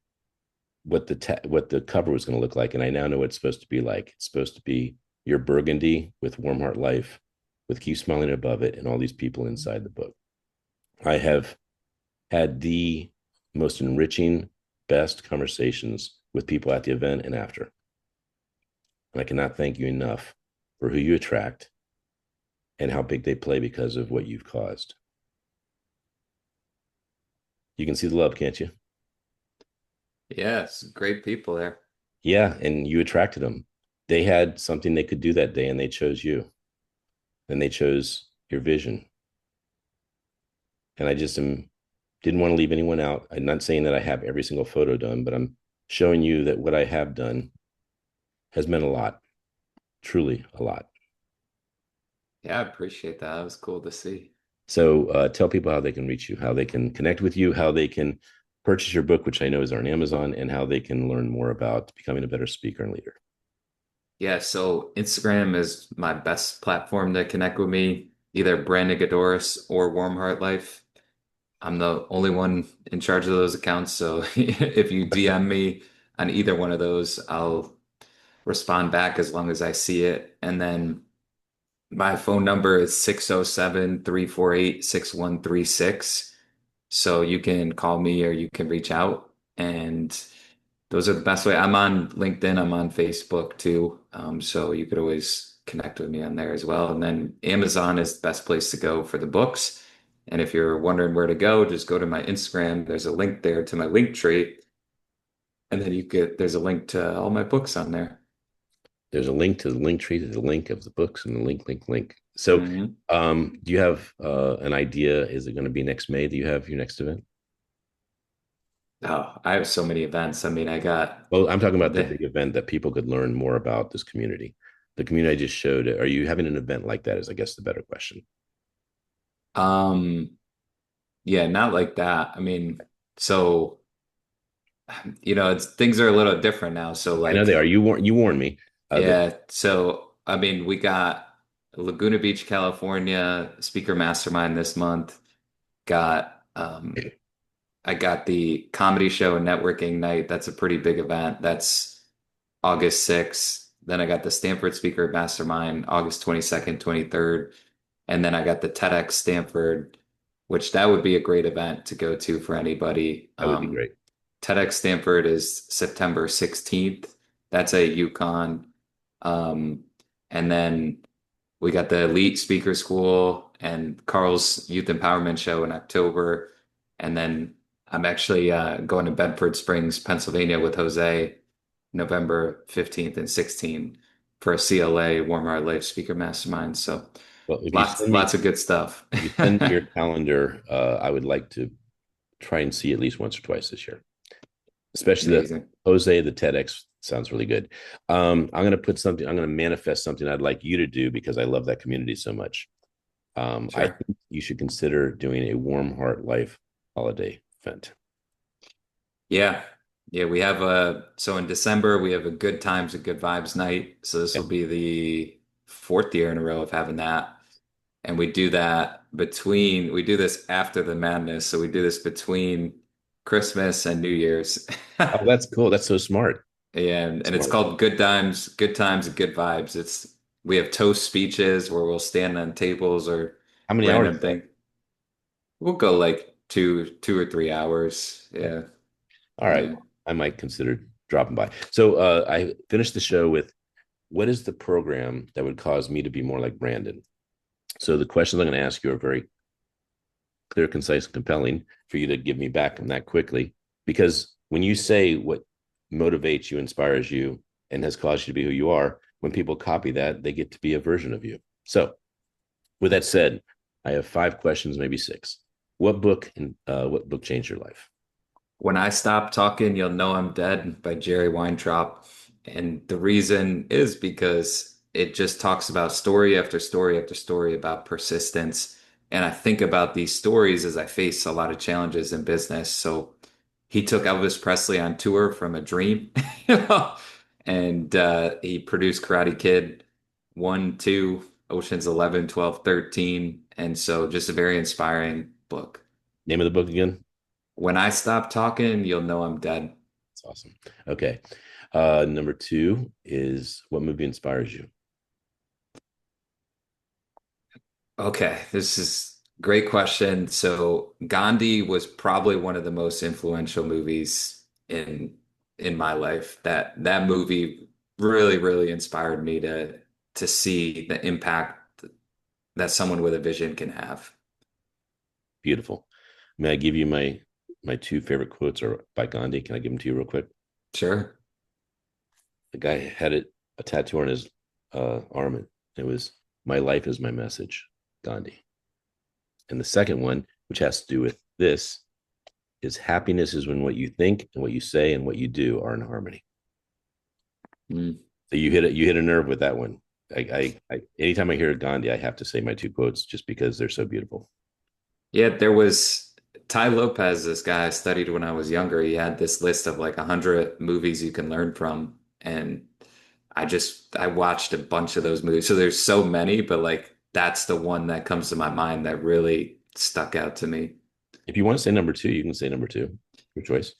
what the cover was going to look like. And I now know what it's supposed to be like. It's supposed to be your burgundy with Warm Heart Life, with Keep Smiling above it, and all these people inside the book. I have had the most enriching, best conversations with people at the event and after. And I cannot thank you enough for who you attract and how big they play because of what you've caused. You can see the love, can't you? Yes, great people there. Yeah, and you attracted them. They had something they could do that day and they chose you. And they chose your vision. And I just didn't want to leave anyone out. I'm not saying that I have every single photo done, but I'm showing you that what I have done has meant a lot, truly a lot. Yeah, I appreciate that. That was cool to see. So tell people how they can reach you, how they can connect with you, how they can purchase your book, which I know is on Amazon, and how they can learn more about becoming a better speaker and leader. Yeah, so Instagram is my best platform to connect with me, either Brandon Gaydorus or Warm Heart Life. I'm the only one in charge of those accounts, so if you DM me on either one of those, I'll respond back as long as I see it. And then my phone number is 607-348-6136. So you can call me or you can reach out. And those are the best way. I'm on LinkedIn, I'm on Facebook too. So you could always connect with me on there as well. And then Amazon is the best place to go for the books. And if you're wondering where to go, just go to my Instagram. There's a link there to my link tree. And then there's a link to all my books on there. There's a link to the link tree, to the link of the books, and the link. So, Mhm. do you have an idea? Is it going to be next May that you have your next event? Oh, I have so many events. I mean, I got Well, I'm talking about the the big event that people could learn more about this community. The community I just showed. Are you having an event like that? Is I guess the better question. um yeah, not like that. I mean, so it's things are a little different now. So I know they like are. You warned me. yeah, so I mean, we got Laguna Beach, California speaker mastermind this month. Got I got the comedy show and networking night. That's a pretty big event. That's August 6th. Then I got the Stanford speaker mastermind August 22nd, 23rd. And then I got the TEDx Stanford, which that would be a great event to go to for anybody. That would be great. TEDx Stanford is September 16th. That's at Yukon. Um, and then we got the Elite Speaker School and Carl's Youth Empowerment Show in October. And then I'm actually going to Bedford Springs, Pennsylvania with Jose November 15th and 16th for a CLA Warm Our Life Speaker Mastermind. So Well, if you lots, send me lots of good stuff. if you send me your calendar, I would like to try and see at least once or twice this year, especially the Amazing. Jose, the TEDx Sounds really good. I'm going to put something, I'm going to manifest something I'd like you to do because I love that community so much. I Sure. think you should consider doing a Warm Heart Life holiday event. Yeah. Yeah, we have so in December we have a good times and good vibes night. So this will Okay. be the fourth year in a row of having that. And we do that we do this after the madness. So we do this between Christmas and New Year's. Oh, that's cool. That's so smart. And it's Smart. called Good Times and Good Vibes. We have toast speeches where we'll stand on tables or How many hours random is that? thing. We'll go like 2 or 3 hours. Okay. Yeah. All right. Yeah. I might consider dropping by. So I finished the show with what is the program that would cause me to be more like Brandon? So the questions I'm going to ask you are very clear, concise, and compelling for you to give me back on that quickly. Because when you say what motivates you, inspires you, and has caused you to be who you are, when people copy that, they get to be a version of you. So, with that said, I have 5 questions, maybe six. What book changed your life? When I Stop Talking, You'll Know I'm Dead by Jerry Weintraub. And the reason is because it just talks about story after story after story about persistence. And I think about these stories as I face a lot of challenges in business. So he took Elvis Presley on tour from a dream, you know, and he produced Karate Kid 1, 2, Ocean's 11, 12, 13. And so just a very inspiring book. Name of the book again? When I stop talking, you'll know I'm dead. That's awesome. Okay. Number two is what movie inspires you? Okay, this is great question. So Gandhi was probably one of the most influential movies in my life. That movie really, really inspired me to see the impact that someone with a vision can have. Beautiful. May I give you my two favorite quotes are by Gandhi? Can I give them to you real quick? Sure. The guy had a tattoo on his arm. It was "My life is my message," Gandhi. And the second one, which has to do with this, is happiness is when what you think and what you say and what you do are in harmony. Mm. So you hit a nerve with that one. Anytime I hear Gandhi, I have to say my two quotes just because they're so beautiful. Yeah, there was Ty Lopez, this guy I studied when I was younger. He had this list of like 100 movies you can learn from. And I watched a bunch of those movies. So there's so many, but like that's the one that comes to my mind that really stuck out to me. If you want to say number two, you can say number two. Your choice.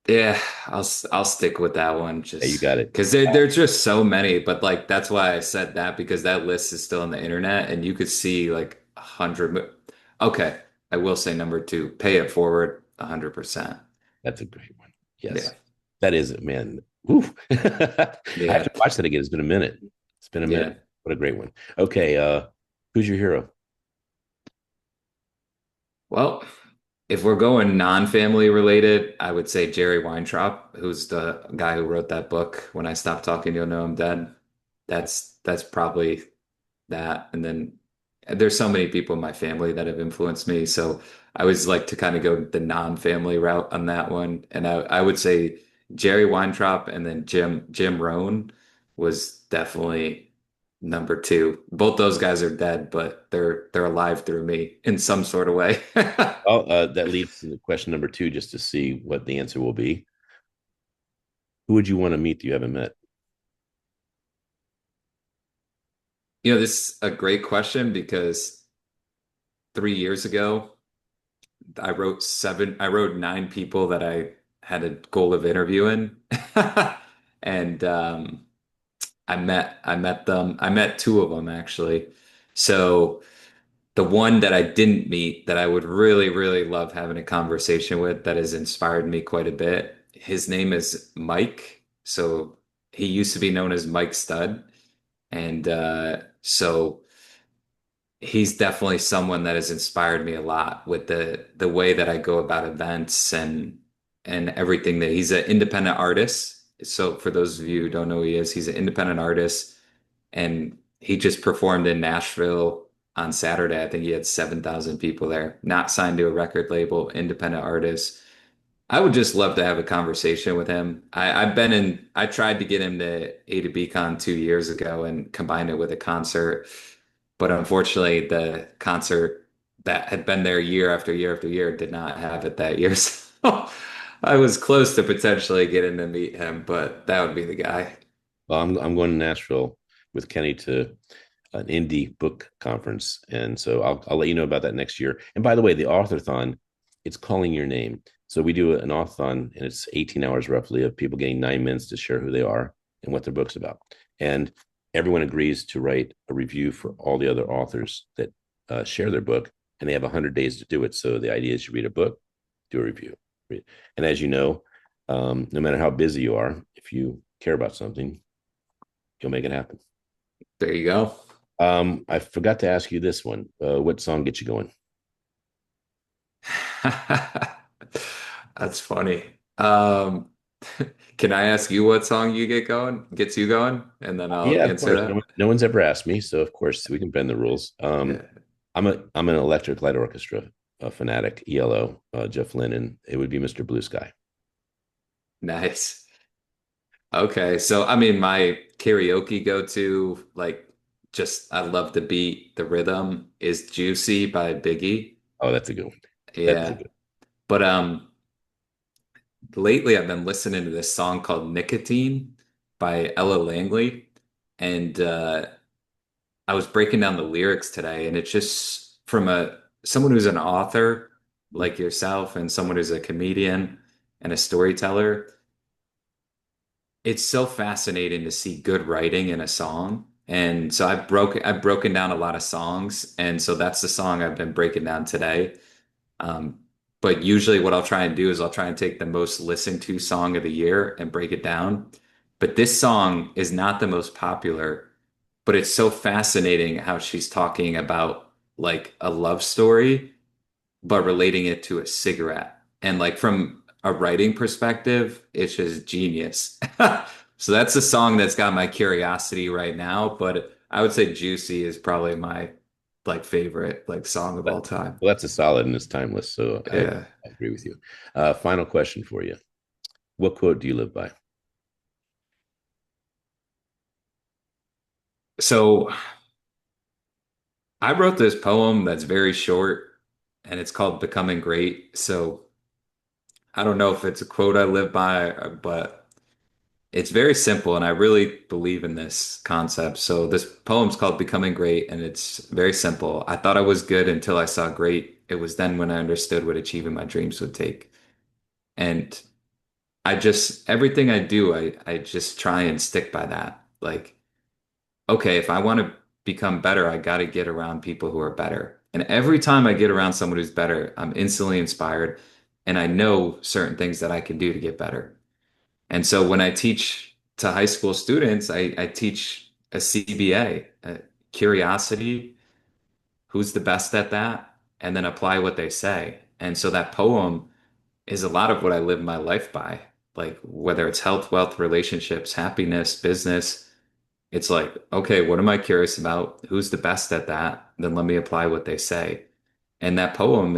Yeah, I'll stick with that one Yeah, you just got it. because there's just so many. But like that's why I said that because that list is still on the internet and you could see like 100. Okay, I will say number two, Pay It Forward, 100%. That's a great one. Yeah, Yes, that is it, man. Ooh. I have yeah, to watch that again. It's been a minute. It's been a minute. yeah. What a great one. Okay, who's your hero? Well, if we're going non-family related, I would say Jerry Weintraub, who's the guy who wrote that book. When I stop talking, you'll know I'm dead. That's probably that. And then there's so many people in my family that have influenced me. So I always like to kind of go the non-family route on that one. And I would say Jerry Weintraub and then Jim Rohn was definitely number two. Both those guys are dead, but they're alive through me in some sort of way. Well, that leads to the question number two, just to see what the answer will be. Who would you want to meet that you haven't met? This is a great question because 3 years ago, I wrote 9 people that I had a goal of interviewing. And I met them. I met two of them actually. So the one that I didn't meet that I would really, really love having a conversation with that has inspired me quite a bit. His name is Mike. So he used to be known as Mike Stud. And so he's definitely someone that has inspired me a lot with the way that I go about events and everything that he's an independent artist. So for those of you who don't know who he is, he's an independent artist and he just performed in Nashville on Saturday. I think he had 7,000 people there, not signed to a record label, independent artist. I would just love to have a conversation with him. I tried to get him to A to BCON 2 years ago and combine it with a concert, but unfortunately the concert that had been there year after year after year did not have it that year. So I was close to potentially getting to meet him, but that would be the guy. Well, I'm going to Nashville with Kenny to an indie book conference, and so I'll let you know about that next year. And by the way, the authorathon, it's calling your name. So we do an authorathon, and it's 18 hours roughly of people getting 9 minutes to share who they are and what their book's about. And everyone agrees to write a review for all the other authors that share their book, and they have 100 days to do it. So the idea is you read a book, do a review. And as you know, no matter how busy you are, if you care about something, you'll make it happen. There you go. I forgot to ask you this one. What song gets you going? That's funny. Can I ask you what song gets you going, and then I'll Yeah, of answer course. No, that? no one's ever asked me, so of course we can bend the rules. Yeah. I'm an Electric Light Orchestra fanatic, ELO, Jeff Lynne. It would be Mr. Blue Sky. Nice. Okay, so I mean, my karaoke go-to, like, just I love the beat, the rhythm is "Juicy" by Biggie. Oh, that's a good one. That is a Yeah, good. but lately I've been listening to this song called "Nicotine" by Ella Langley, and I was breaking down the lyrics today, and it's just from a someone who's an author One. like yourself, and someone who's a comedian and a storyteller. It's so fascinating to see good writing in a song. And so I've broken down a lot of songs, and so that's the song I've been breaking down today. Um, but usually what I'll try and do is I'll try and take the most listened to song of the year and break it down. But this song is not the most popular, but it's so fascinating how she's talking about like a love story but relating it to a cigarette. And like from a writing perspective, it's just genius. So that's a song that's got my curiosity right now, but I would say Juicy is probably my like favorite like song of Well, all time. that's a solid and it's timeless. So Yeah. I agree with you. Final question for you. What quote do you live by? So I wrote this poem that's very short and it's called Becoming Great. So I don't know if it's a quote I live by, but it's very simple, and I really believe in this concept. So this poem's called Becoming Great, and it's very simple. I thought I was good until I saw great. It was then when I understood what achieving my dreams would take. And everything I do, I just try and stick by that. Like, okay, if I want to become better, I got to get around people who are better. And every time I get around someone who's better, I'm instantly inspired, and I know certain things that I can do to get better. And so when I teach to high school students, I teach a CBA, curiosity, who's the best at that, and then apply what they say. And so that poem is a lot of what I live my life by. Like whether it's health, wealth, relationships, happiness, business, it's like, okay, what am I curious about? Who's the best at that? Then let me apply what they say. And that poem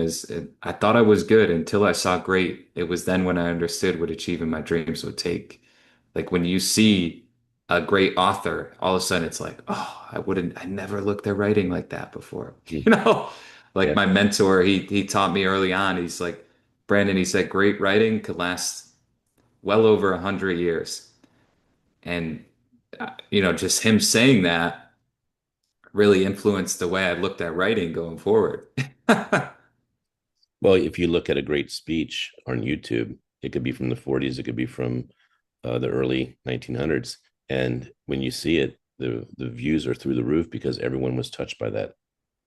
I thought I was good until I saw great. It was then when I understood what achieving my dreams would take. Like when you see a great author, all of a sudden it's like, oh, I never looked at writing like that before. Hmm. You know, like Yeah. my mentor, he taught me early on. He's like, Brandon, he said, great writing could last well over 100 years. And just him saying that really influenced the way I looked at writing going forward. Well, if you look at a great speech on YouTube, it could be from the 40s, it could be from the early 1900s. And when you see it, the views are through the roof because everyone was touched by that.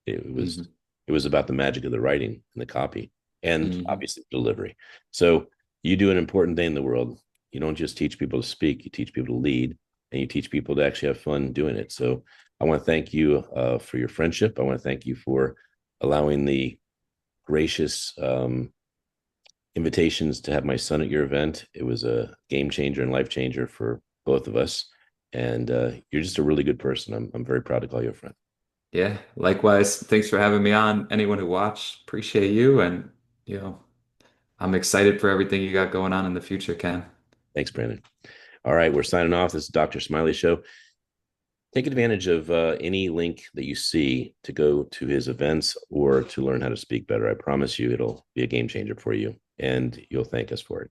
It was hmm it was about the magic of the writing and the copy, and hmm obviously delivery. So you do an important thing in the world. You don't just teach people to speak; you teach people to lead, and you teach people to actually have fun doing it. So I want to thank you for your friendship. I want to thank you for allowing the gracious invitations to have my son at your event. It was a game changer and life changer for both of us. And you're just a really good person. I'm very proud to call you a friend. Yeah, likewise. Thanks for having me on. Anyone who watched, appreciate you. And, you know, I'm excited for everything you got going on in the future, Ken. Thanks, Brandon. All right, we're signing off. This is Dr. Smiley Show. Take advantage of any link that you see to go to his events or to learn how to speak better. I promise you it'll be a game changer for you, and you'll thank us for it.